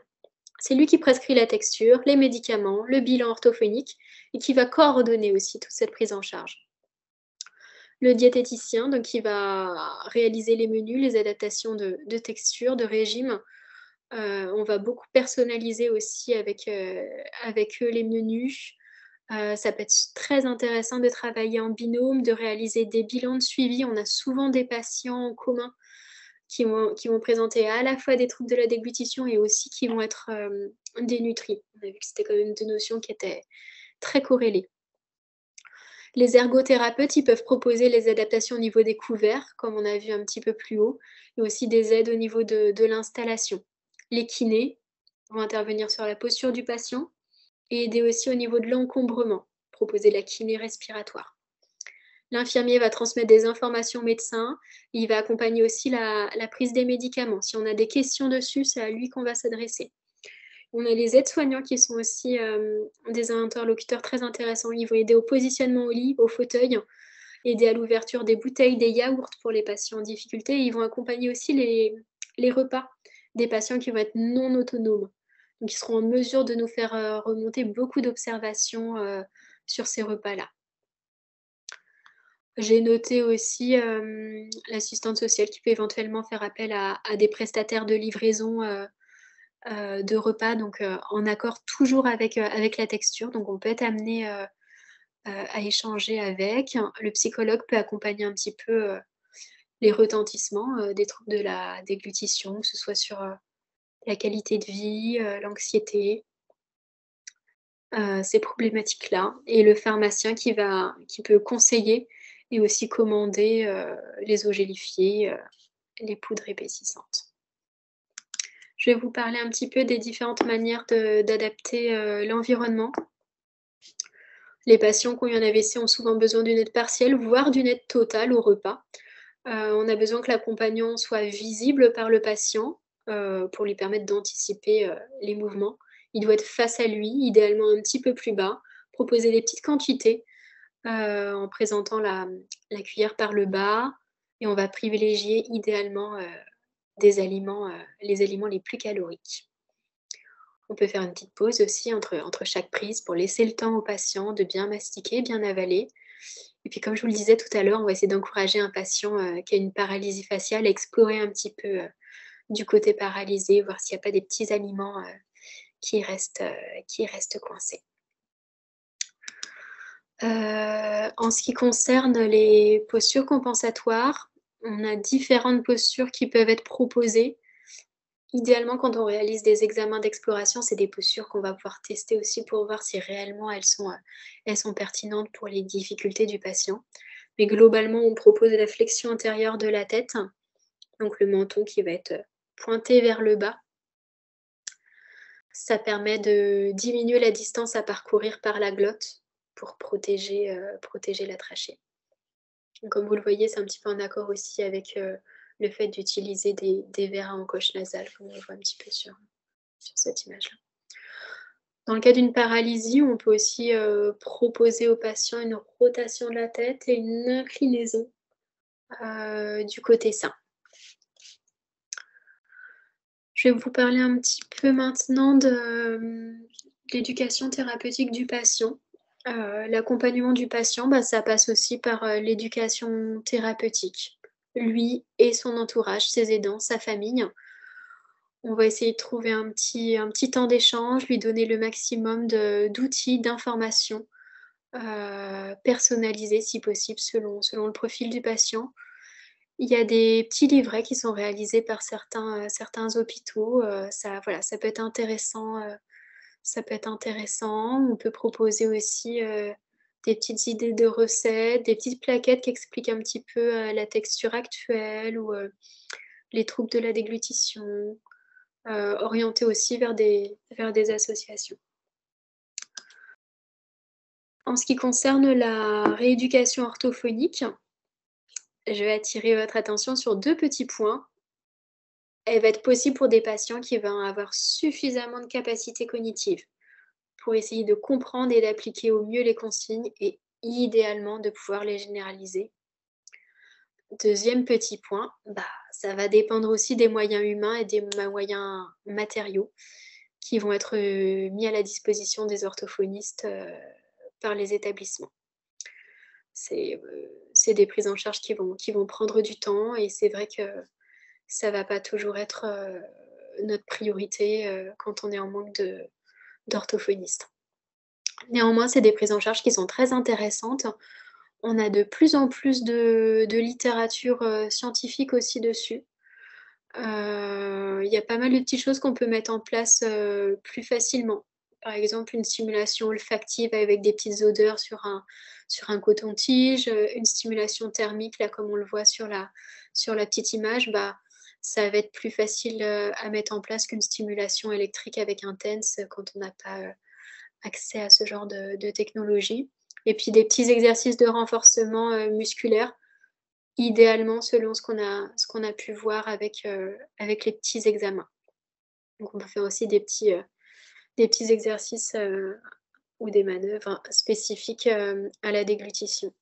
C'est lui qui prescrit la texture, les médicaments, le bilan orthophonique et qui va coordonner aussi toute cette prise en charge. Le diététicien, donc qui va réaliser les menus, les adaptations de texture, de régime. On va beaucoup personnaliser aussi avec eux les menus. Ça peut être très intéressant de travailler en binôme, de réaliser des bilans de suivi. On a souvent des patients en commun qui vont présenter à la fois des troubles de la déglutition et aussi qui vont être, dénutris. On a vu que c'était quand même 2 notions qui étaient très corrélées. Les ergothérapeutes, ils peuvent proposer les adaptations au niveau des couverts, comme on a vu un petit peu plus haut, et aussi des aides au niveau de l'installation. Les kinés vont intervenir sur la posture du patient et aider aussi au niveau de l'encombrement, proposer la kiné respiratoire. L'infirmier va transmettre des informations au médecin. Il va accompagner aussi la prise des médicaments. Si on a des questions dessus, c'est à lui qu'on va s'adresser. On a les aides-soignants qui sont aussi des interlocuteurs très intéressants. Ils vont aider au positionnement au lit, au fauteuil, aider à l'ouverture des bouteilles, des yaourts pour les patients en difficulté. Et ils vont accompagner aussi les repas des patients qui vont être non autonomes. Donc, ils seront en mesure de nous faire remonter beaucoup d'observations sur ces repas-là. J'ai noté aussi l'assistante sociale qui peut éventuellement faire appel à des prestataires de livraison de repas, donc en accord toujours avec la texture. Donc on peut être amené à échanger avec. Le psychologue peut accompagner un petit peu les retentissements des troubles de la déglutition, que ce soit sur la qualité de vie, l'anxiété, ces problématiques-là. Et le pharmacien qui peut conseiller et aussi commander les eaux gélifiées, les poudres épaississantes. Je vais vous parler un petit peu des différentes manières d'adapter l'environnement. Les patients qui ont eu un AVC ont souvent besoin d'une aide partielle, voire d'une aide totale au repas. On a besoin que l'accompagnant soit visible par le patient pour lui permettre d'anticiper les mouvements. Il doit être face à lui, idéalement un petit peu plus bas, proposer des petites quantités en présentant la cuillère par le bas, et on va privilégier idéalement les aliments les plus caloriques. On peut faire une petite pause aussi entre chaque prise pour laisser le temps au patient de bien mastiquer, bien avaler. Et puis comme je vous le disais tout à l'heure, on va essayer d'encourager un patient qui a une paralysie faciale à explorer un petit peu du côté paralysé, voir s'il n'y a pas des petits aliments qui restent coincés. En ce qui concerne les postures compensatoires, on a différentes postures qui peuvent être proposées. Idéalement, quand on réalise des examens d'exploration, c'est des postures qu'on va pouvoir tester aussi pour voir si réellement elles sont pertinentes pour les difficultés du patient. Mais globalement, on propose la flexion antérieure de la tête, donc le menton qui va être pointé vers le bas. Ça permet de diminuer la distance à parcourir par la glotte pour protéger la trachée. Donc, comme vous le voyez, c'est un petit peu en accord aussi avec le fait d'utiliser des verres à encoche nasale, comme on le voit un petit peu sur cette image-là. Dans le cas d'une paralysie, on peut aussi proposer au patient une rotation de la tête et une inclinaison du côté sain. Je vais vous parler un petit peu maintenant de l'éducation thérapeutique du patient. L'accompagnement du patient, ça passe aussi par l'éducation thérapeutique. Lui et son entourage, ses aidants, sa famille. On va essayer de trouver un petit temps d'échange, lui donner le maximum d'outils, d'informations personnalisées si possible selon le profil du patient. Il y a des petits livrets qui sont réalisés par certains hôpitaux. Ça peut être intéressant, On peut proposer aussi des petites idées de recettes, des petites plaquettes qui expliquent un petit peu la texture actuelle ou les troubles de la déglutition, orientées aussi vers des associations. En ce qui concerne la rééducation orthophonique, je vais attirer votre attention sur 2 petits points. Elle va être possible pour des patients qui vont avoir suffisamment de capacité cognitive pour essayer de comprendre et d'appliquer au mieux les consignes et idéalement de pouvoir les généraliser. Deuxième petit point, ça va dépendre aussi des moyens humains et des moyens matériaux qui vont être mis à la disposition des orthophonistes par les établissements. C'est des prises en charge qui vont prendre du temps, et c'est vrai que ça va pas toujours être notre priorité quand on est en manque d'orthophonistes. Néanmoins, c'est des prises en charge qui sont très intéressantes. On a de plus en plus de littérature scientifique aussi dessus. Il y a pas mal de petites choses qu'on peut mettre en place plus facilement. Par exemple, une stimulation olfactive avec des petites odeurs sur un coton-tige, une stimulation thermique, là, comme on le voit sur la petite image, ça va être plus facile à mettre en place qu'une stimulation électrique avec un TENS quand on n'a pas accès à ce genre de technologie. Et puis des petits exercices de renforcement musculaire, idéalement selon ce qu'on a pu voir avec les petits examens. Donc on peut faire aussi des petits exercices ou des manœuvres spécifiques à la déglutition.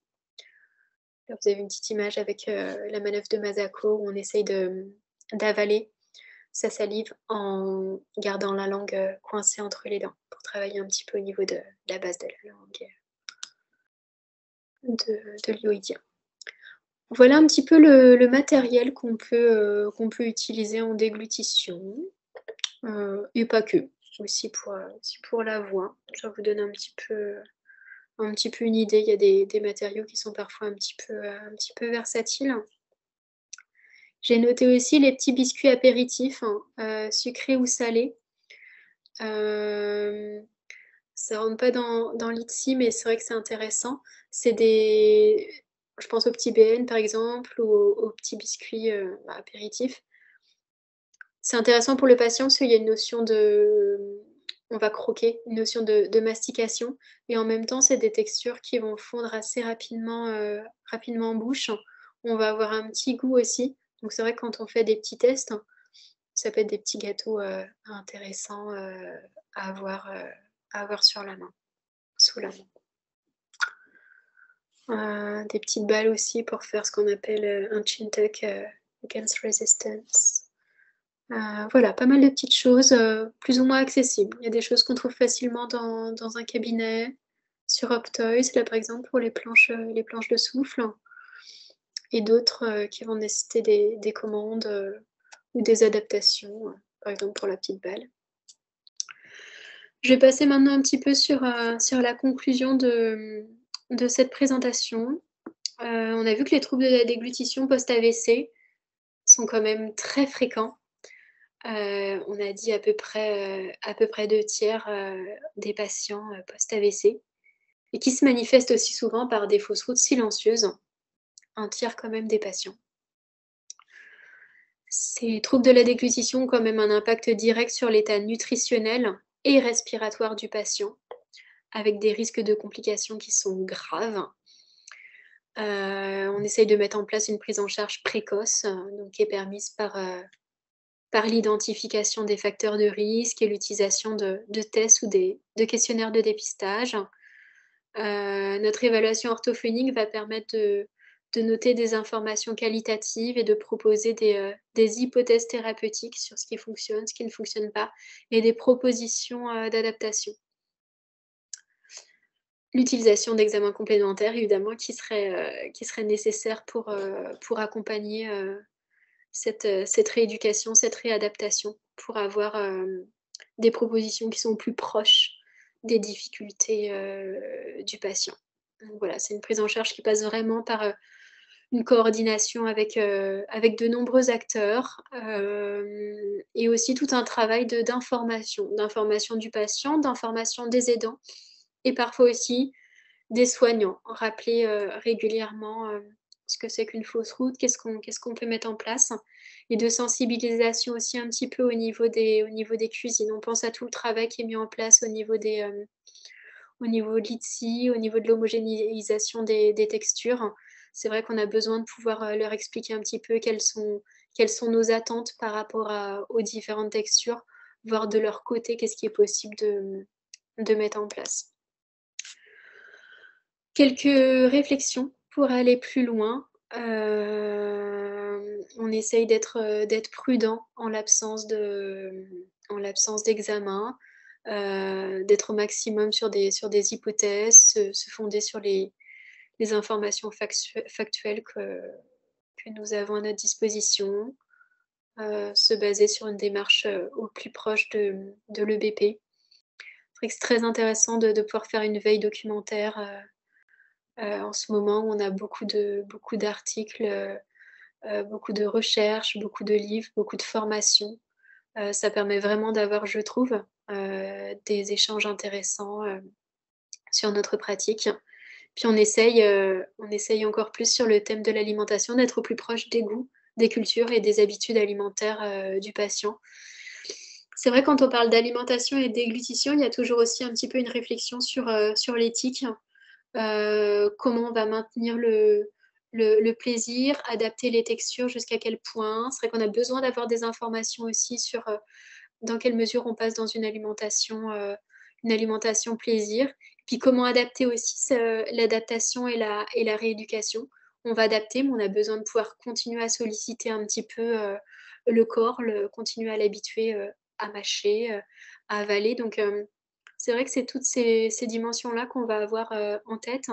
Là, vous avez une petite image avec la manœuvre de Masako où on essaye d'avaler sa salive en gardant la langue coincée entre les dents pour travailler un petit peu au niveau de la base de la langue de l'hyoïdien. Voilà un petit peu le matériel qu'on peut utiliser en déglutition, et pas que, aussi pour la voix. Ça vous donne un petit peu une idée. Il y a des matériaux qui sont parfois un petit peu versatiles. J'ai noté aussi les petits biscuits apéritifs, sucrés ou salés. Ça rentre pas dans l'ITSI, mais c'est vrai que c'est intéressant. Je pense aux petits BN par exemple ou aux petits biscuits apéritifs. C'est intéressant pour le patient parce qu'il y a une notion on va croquer, une notion de mastication et en même temps, c'est des textures qui vont fondre assez rapidement en bouche. On va avoir un petit goût aussi. Donc c'est vrai que quand on fait des petits tests, ça peut être des petits gâteaux intéressants à avoir sur la main, sous la main. Des petites balles aussi pour faire ce qu'on appelle un chin tuck against resistance. Voilà, pas mal de petites choses plus ou moins accessibles. Il y a des choses qu'on trouve facilement dans un cabinet, sur Optoys, là par exemple pour les planches de souffle, et d'autres qui vont nécessiter des commandes ou des adaptations, par exemple pour la petite balle. Je vais passer maintenant un petit peu sur la conclusion de cette présentation. On a vu que les troubles de la déglutition post-AVC sont quand même très fréquents. On a dit à peu près 2/3 des patients post-AVC et qui se manifestent aussi souvent par des fausses routes silencieuses, 1/3 quand même des patients. Ces troubles de la déglutition ont quand même un impact direct sur l'état nutritionnel et respiratoire du patient, avec des risques de complications qui sont graves. On essaye de mettre en place une prise en charge précoce, donc qui est permise par l'identification des facteurs de risque et l'utilisation de tests ou de questionnaires de dépistage. Notre évaluation orthophonique va permettre de noter des informations qualitatives et de proposer des hypothèses thérapeutiques sur ce qui fonctionne, ce qui ne fonctionne pas, et des propositions d'adaptation. L'utilisation d'examens complémentaires, évidemment, qui serait nécessaire pour accompagner cette rééducation, cette réadaptation, pour avoir des propositions qui sont plus proches des difficultés du patient. Donc voilà, c'est une prise en charge qui passe vraiment par une coordination avec de nombreux acteurs et aussi tout un travail d'information du patient, d'information des aidants et parfois aussi des soignants. Rappeler régulièrement ce que c'est qu'une fausse route, qu'est-ce qu'on peut mettre en place, et de sensibilisation aussi un petit peu au niveau des cuisines. On pense à tout le travail qui est mis en place au niveau de l'ITSI, au niveau de l'homogénéisation des textures. C'est vrai qu'on a besoin de pouvoir leur expliquer un petit peu quelles sont nos attentes par rapport aux différentes textures, voir de leur côté qu'est-ce qui est possible de mettre en place. Quelques réflexions pour aller plus loin. On essaye d'être prudent en l'absence d'examen, d'être au maximum sur des hypothèses, se fonder sur les informations factuelles que nous avons à notre disposition, se baser sur une démarche au plus proche de l'EBP. C'est vrai que c'est très intéressant de pouvoir faire une veille documentaire en ce moment où on a beaucoup d'articles, beaucoup de recherches, beaucoup de livres, beaucoup de formations. Ça permet vraiment d'avoir, je trouve, des échanges intéressants sur notre pratique. Puis on essaye encore plus sur le thème de l'alimentation, d'être au plus proche des goûts, des cultures et des habitudes alimentaires du patient. C'est vrai, quand on parle d'alimentation et de déglutition, il y a toujours aussi un petit peu une réflexion sur l'éthique. comment on va maintenir le plaisir, adapter les textures, jusqu'à quel point. C'est vrai qu'on a besoin d'avoir des informations aussi sur dans quelle mesure on passe dans une alimentation plaisir. Puis comment adapter aussi l'adaptation et la rééducation. On va adapter, mais on a besoin de pouvoir continuer à solliciter un petit peu le corps, continuer à l'habituer à mâcher, à avaler. Donc, c'est vrai que c'est toutes ces dimensions-là qu'on va avoir en tête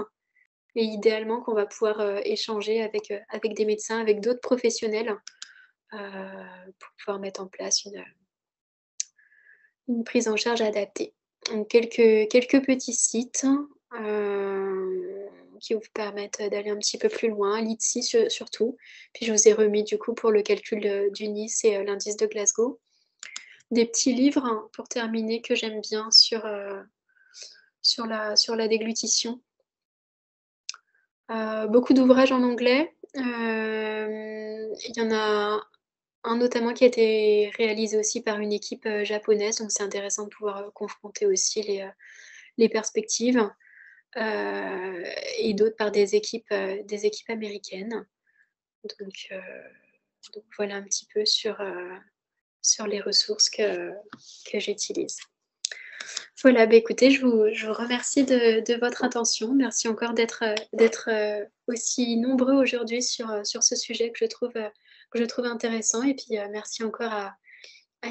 et idéalement qu'on va pouvoir échanger avec des médecins, avec d'autres professionnels pour pouvoir mettre en place une prise en charge adaptée. Donc quelques petits sites qui vous permettent d'aller un petit peu plus loin, l'ITSI surtout. Puis je vous ai remis du coup pour le calcul du NIS et l'indice de Glasgow. Des petits livres pour terminer que j'aime bien sur la déglutition. Beaucoup d'ouvrages en anglais. Il y en a un notamment qui a été réalisé aussi par une équipe japonaise, donc c'est intéressant de pouvoir confronter aussi les perspectives, et d'autres par des équipes américaines. Donc voilà un petit peu sur les ressources que j'utilise. Voilà, bah écoutez, je vous remercie de votre attention. Merci encore d'être aussi nombreux aujourd'hui sur ce sujet que je trouve intéressant. Et puis, merci encore à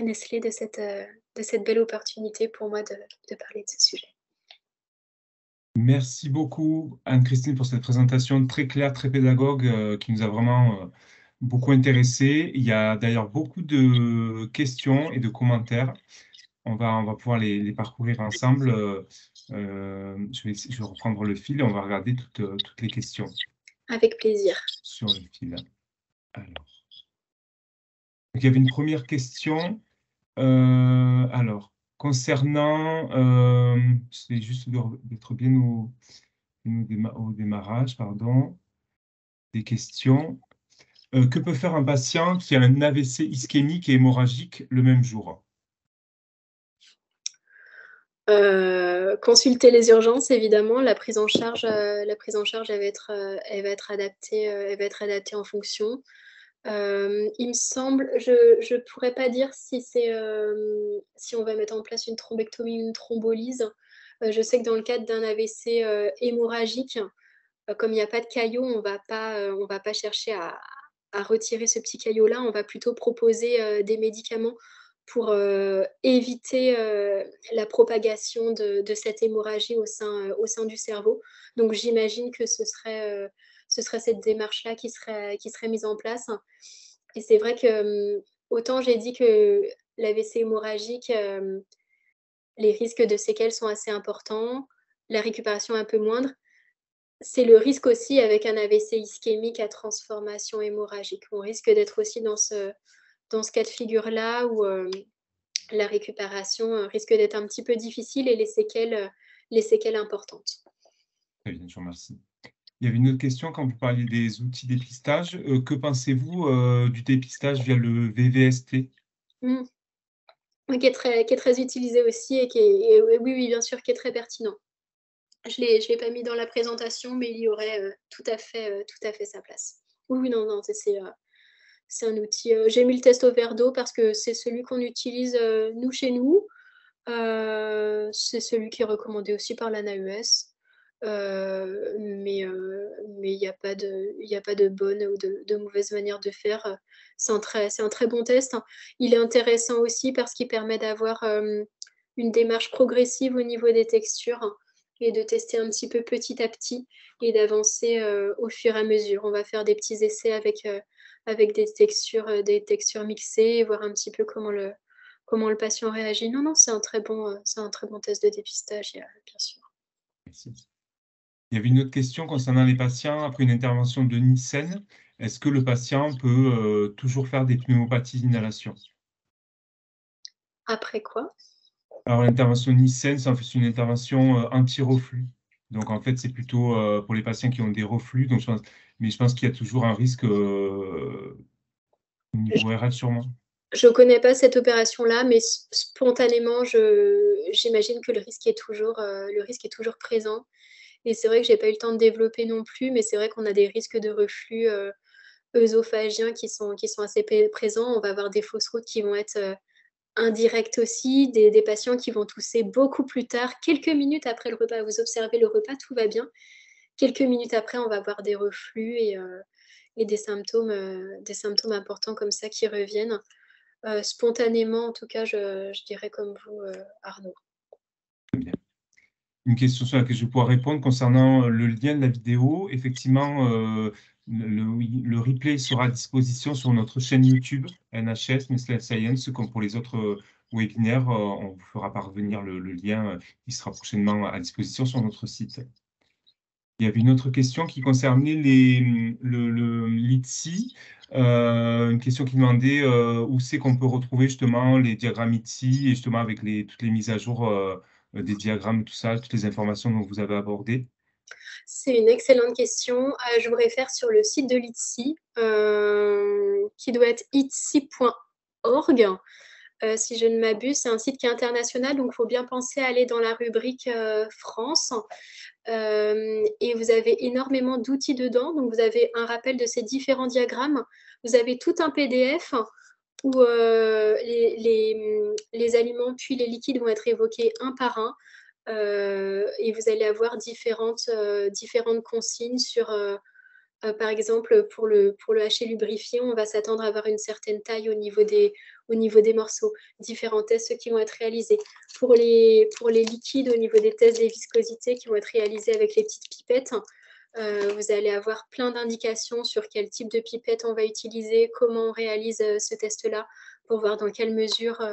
Nestlé de cette belle opportunité pour moi de parler de ce sujet. Merci beaucoup, Anne-Christine, pour cette présentation très claire, très pédagogue, qui nous a vraiment beaucoup intéressés. Il y a d'ailleurs beaucoup de questions et de commentaires. On va pouvoir les parcourir ensemble. Je vais reprendre le fil et on va regarder toutes les questions Avec plaisir. sur le fil. Alors. Donc, il y avait une première question. Alors, concernant, c'est juste d'être bien au démarrage, pardon, des questions. Que peut faire un patient qui a un AVC ischémique et hémorragique le même jour? Consulter les urgences, évidemment. La prise en charge, elle va être adaptée en fonction. Il me semble, je ne pourrais pas dire si si on va mettre en place une thrombectomie ou une thrombolyse. Je sais que dans le cadre d'un AVC hémorragique, comme il n'y a pas de caillot, on va pas chercher à retirer ce petit caillot-là. On va plutôt proposer des médicaments pour éviter la propagation de cette hémorragie au sein du cerveau. Donc j'imagine que ce serait cette démarche-là qui serait mise en place. Et c'est vrai que autant j'ai dit que l'AVC hémorragique, les risques de séquelles sont assez importants, la récupération un peu moindre. C'est le risque aussi avec un AVC ischémique à transformation hémorragique. On risque d'être aussi dans ce cas de figure-là où la récupération risque d'être un petit peu difficile et les séquelles importantes. Très bien, je vous remercie. Il y avait une autre question quand vous parliez des outils dépistage. Que pensez-vous du dépistage via le VVST? Qui est très utilisé aussi et oui, bien sûr, qui est très pertinent. Je l'ai pas mis dans la présentation, mais il y aurait tout à fait sa place. Oui, non, c'est un outil. J'ai mis le test au verre d'eau parce que c'est celui qu'on utilise nous chez nous. C'est celui qui est recommandé aussi par l'ANAES. Mais il n'y a pas de bonne ou de mauvaise manière de faire. C'est un très bon test. Il est intéressant aussi parce qu'il permet d'avoir une démarche progressive au niveau des textures et de tester un petit peu petit à petit et d'avancer au fur et à mesure. On va faire des petits essais avec des textures mixées et voir un petit peu comment le patient réagit. Non, c'est un très bon test de dépistage, bien sûr. Merci. Il y avait une autre question concernant les patients après une intervention de Nissen. Est-ce que le patient peut toujours faire des pneumopathies d'inhalation? Après quoi? Alors, l'intervention Nissen, c'est une intervention anti-reflux. Donc, en fait, c'est plutôt pour les patients qui ont des reflux. Donc, mais je pense qu'il y a toujours un risque au niveau RH sûrement. Je ne connais pas cette opération-là, mais spontanément, j'imagine que le risque est toujours présent. Et c'est vrai que je n'ai pas eu le temps de développer non plus, mais c'est vrai qu'on a des risques de reflux œsophagiens qui sont assez présents. On va avoir des fausses routes qui vont être indirectes aussi, des patients qui vont tousser beaucoup plus tard, quelques minutes après le repas. Vous observez le repas, tout va bien. Quelques minutes après, on va avoir des reflux et des symptômes importants comme ça qui reviennent. Spontanément, en tout cas, je dirais comme vous, Arnaud. Bien. Une question sur laquelle je vais pouvoir répondre concernant le lien de la vidéo. Effectivement, oui, le replay sera à disposition sur notre chaîne YouTube NHS, Nestlé Science, comme pour les autres webinaires. On vous fera parvenir le lien qui sera prochainement à disposition sur notre site. Il y avait une autre question qui concernait le l'ITSI, une question qui demandait où c'est qu'on peut retrouver justement les diagrammes ITSI et justement avec toutes les mises à jour des diagrammes, tout ça, toutes les informations dont vous avez abordées. C'est une excellente question. Je vous réfère sur le site de l'ITSI, qui doit être itsi.org. Si je ne m'abuse, c'est un site qui est international, donc il faut bien penser à aller dans la rubrique France. Et vous avez énormément d'outils dedans. Donc, vous avez un rappel de ces différents diagrammes. Vous avez tout un PDF où les aliments puis les liquides vont être évoqués un par un. Et vous allez avoir différentes consignes sur, par exemple, pour le haché lubrifié, on va s'attendre à avoir une certaine taille au niveau des morceaux. Différents tests qui vont être réalisés. Pour les liquides, au niveau des tests des viscosités qui vont être réalisés avec les petites pipettes, vous allez avoir plein d'indications sur quel type de pipette on va utiliser, comment on réalise ce test-là, pour voir dans quelle mesure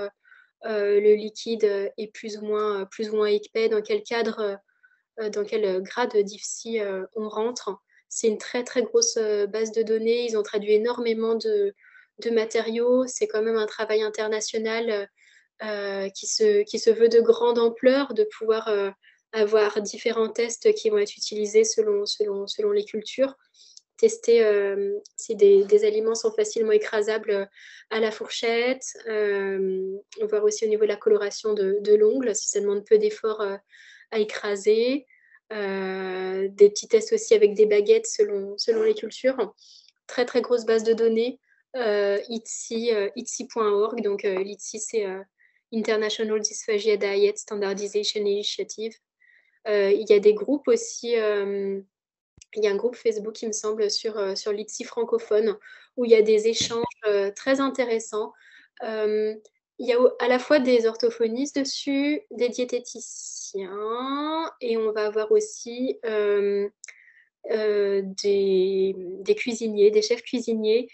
le liquide est plus ou moins épais, dans quel cadre, dans quel grade d'IFSI on rentre. C'est une très très grosse base de données. Ils ont traduit énormément de matériaux. C'est quand même un travail international qui se veut de grande ampleur, de pouvoir avoir différents tests qui vont être utilisés selon les cultures. Tester si des aliments sont facilement écrasables à la fourchette. On va voir aussi au niveau de la coloration de l'ongle, si ça demande peu d'efforts à écraser. Des petits tests aussi avec des baguettes selon les cultures. Très très grosse base de données. ITSI.org. Donc l'ITSI, c'est International Dysphagia Diet Standardization Initiative. Il y a des groupes aussi. Il y a un groupe Facebook, il me semble, sur l'ITSI francophone, où il y a des échanges très intéressants. Il y a à la fois des orthophonistes dessus, des diététiciens, et on va avoir aussi des cuisiniers, des chefs cuisiniers,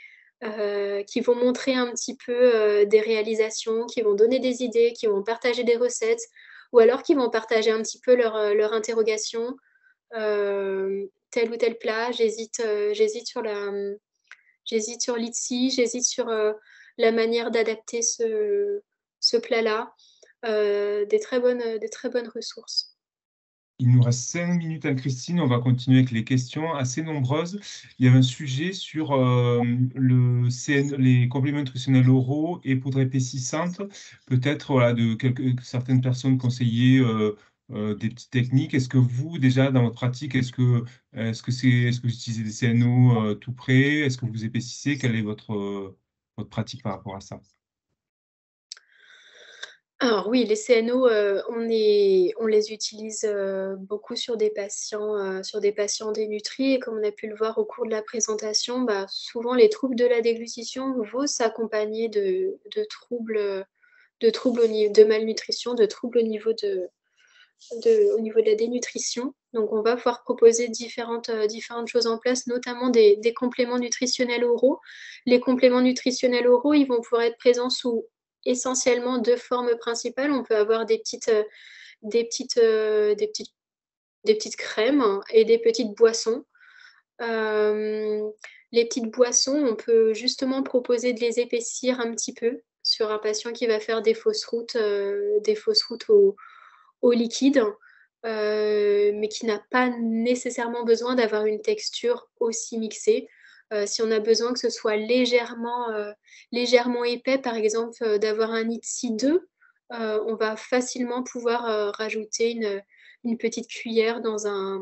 qui vont montrer un petit peu des réalisations, qui vont donner des idées, qui vont partager des recettes, ou alors qui vont partager un petit peu leur interrogation. Tel ou tel plat, j'hésite sur l'ITSI, j'hésite sur la manière d'adapter ce plat-là. Des très bonnes ressources. Il nous reste 5 minutes, Anne-Christine. On va continuer avec les questions assez nombreuses. Il y avait un sujet sur les compléments nutritionnels oraux et poudre épaississante. Peut-être voilà, certaines personnes conseillaient des petites techniques. Est-ce que vous, déjà, dans votre pratique, est-ce que vous utilisez des CNO tout près? Est-ce que vous épaississez? Quelle est votre pratique par rapport à ça? Alors oui, les CNO, on les utilise beaucoup sur des patients dénutris, et comme on a pu le voir au cours de la présentation, bah, souvent les troubles de la déglutition vont s'accompagner de troubles, de malnutrition, de troubles au niveau de la dénutrition. Donc on va pouvoir proposer différentes choses en place, notamment des compléments nutritionnels oraux. Les compléments nutritionnels oraux, ils vont pouvoir être présents sous essentiellement deux formes principales. On peut avoir des petites crèmes et des petites boissons. Les petites boissons, on peut justement proposer de les épaissir un petit peu sur un patient qui va faire des fausses routes au liquide, mais qui n'a pas nécessairement besoin d'avoir une texture aussi mixée. Si on a besoin que ce soit légèrement épais, par exemple, d'avoir un ITSI 2, on va facilement pouvoir rajouter une petite cuillère dans un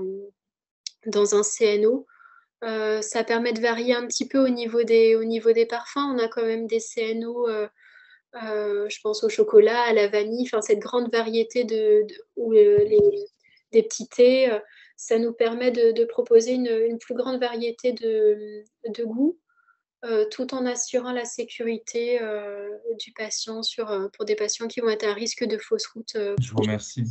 CNO. Ça permet de varier un petit peu au niveau des parfums. On a quand même des CNO, je pense au chocolat, à la vanille, enfin cette grande variété ou des petits thés. Ça nous permet de proposer une plus grande variété de goûts, tout en assurant la sécurité du patient pour des patients qui vont être à risque de fausse route. Je vous remercie.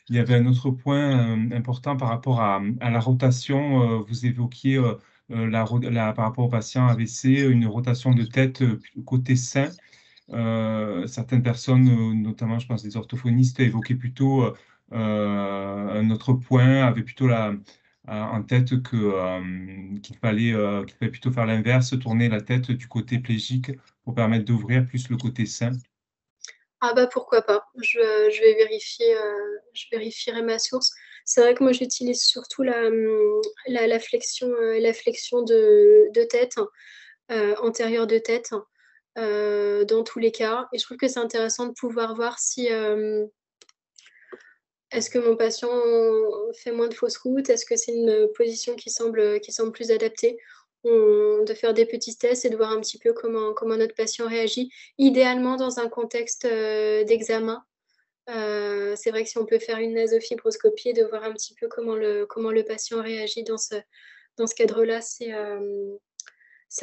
Il y avait un autre point important par rapport à la rotation. Vous évoquiez par rapport aux patients AVC, une rotation de tête côté sein. Certaines personnes, notamment je pense des orthophonistes, évoquaient plutôt un autre point, avaient plutôt en tête qu'il fallait plutôt faire l'inverse, tourner la tête du côté plégique pour permettre d'ouvrir plus le côté sein. Ah bah pourquoi pas. Je vais vérifier, je vérifierai ma source. C'est vrai que moi j'utilise surtout la flexion de tête, antérieure de tête, dans tous les cas. Et je trouve que c'est intéressant de pouvoir voir si est-ce que mon patient fait moins de fausses routes, est-ce que c'est une position qui semble plus adaptée. De faire des petits tests et de voir un petit peu comment notre patient réagit, idéalement dans un contexte d'examen. C'est vrai que si on peut faire une nasofibroscopie, de voir un petit peu comment le patient réagit dans ce cadre-là, c'est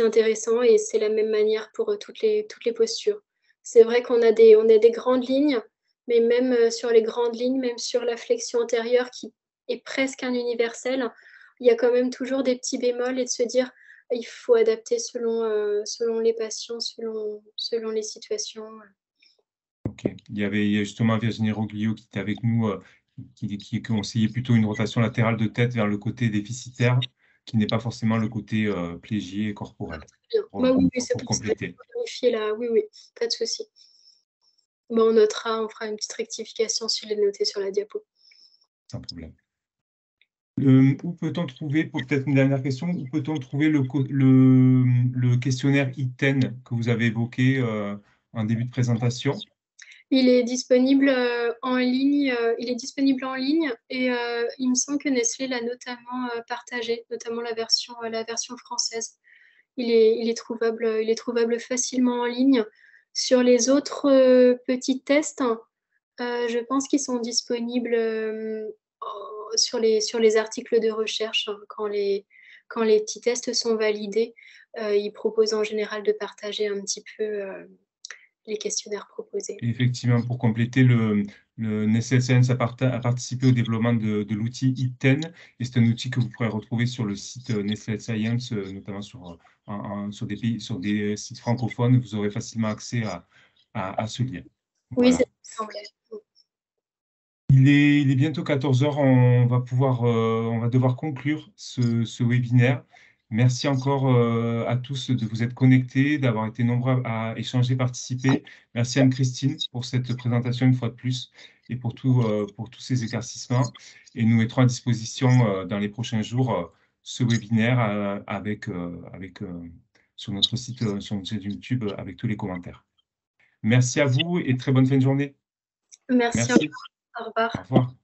intéressant et c'est la même manière pour toutes les postures. C'est vrai qu'on a des grandes lignes, mais même sur les grandes lignes, même sur la flexion antérieure qui est presque un universel, il y a quand même toujours des petits bémols et de se dire il faut adapter selon les patients, selon les situations. Ok. Il y a justement Virginie Roglio qui était avec nous, qui conseillait plutôt une rotation latérale de tête vers le côté déficitaire, qui n'est pas forcément le côté plégier et corporel, Bien. Bah oui, oui, c'est pour pour ça qu'il compléter, faut vérifier là. Oui, oui, pas de souci. Bah, on notera, on fera une petite rectification si je l'ai noté sur la diapo. sans problème. Où peut-on trouver, pour peut-être une dernière question, où peut-on trouver le questionnaire ITEN que vous avez évoqué en début de présentation? Il est disponible en ligne. Il est disponible en ligne et il me semble que Nestlé l'a notamment partagé, notamment la version française. Il est trouvable facilement en ligne. Sur les autres petits tests, je pense qu'ils sont disponibles sur les articles de recherche, hein, quand les petits tests sont validés. Ils proposent en général de partager un petit peu les questionnaires proposés. Et effectivement, pour compléter, le Nestlé Science a participé au développement de l'outil ITEN, et c'est un outil que vous pourrez retrouver sur le site Nestlé Science, notamment sur des pays, sur des sites francophones. Vous aurez facilement accès à ce lien. Oui, ça Voilà. me semblait. Il est bientôt 14 heures. On va devoir conclure ce webinaire. Merci encore à tous de vous être connectés, d'avoir été nombreux à échanger, participer. Merci Anne-Christine pour cette présentation une fois de plus et pour tous ces éclaircissements. Et nous mettrons à disposition dans les prochains jours ce webinaire sur notre site, sur notre chaîne YouTube avec tous les commentaires. Merci à vous et très bonne fin de journée. Merci Merci. encore. Au revoir. Au revoir.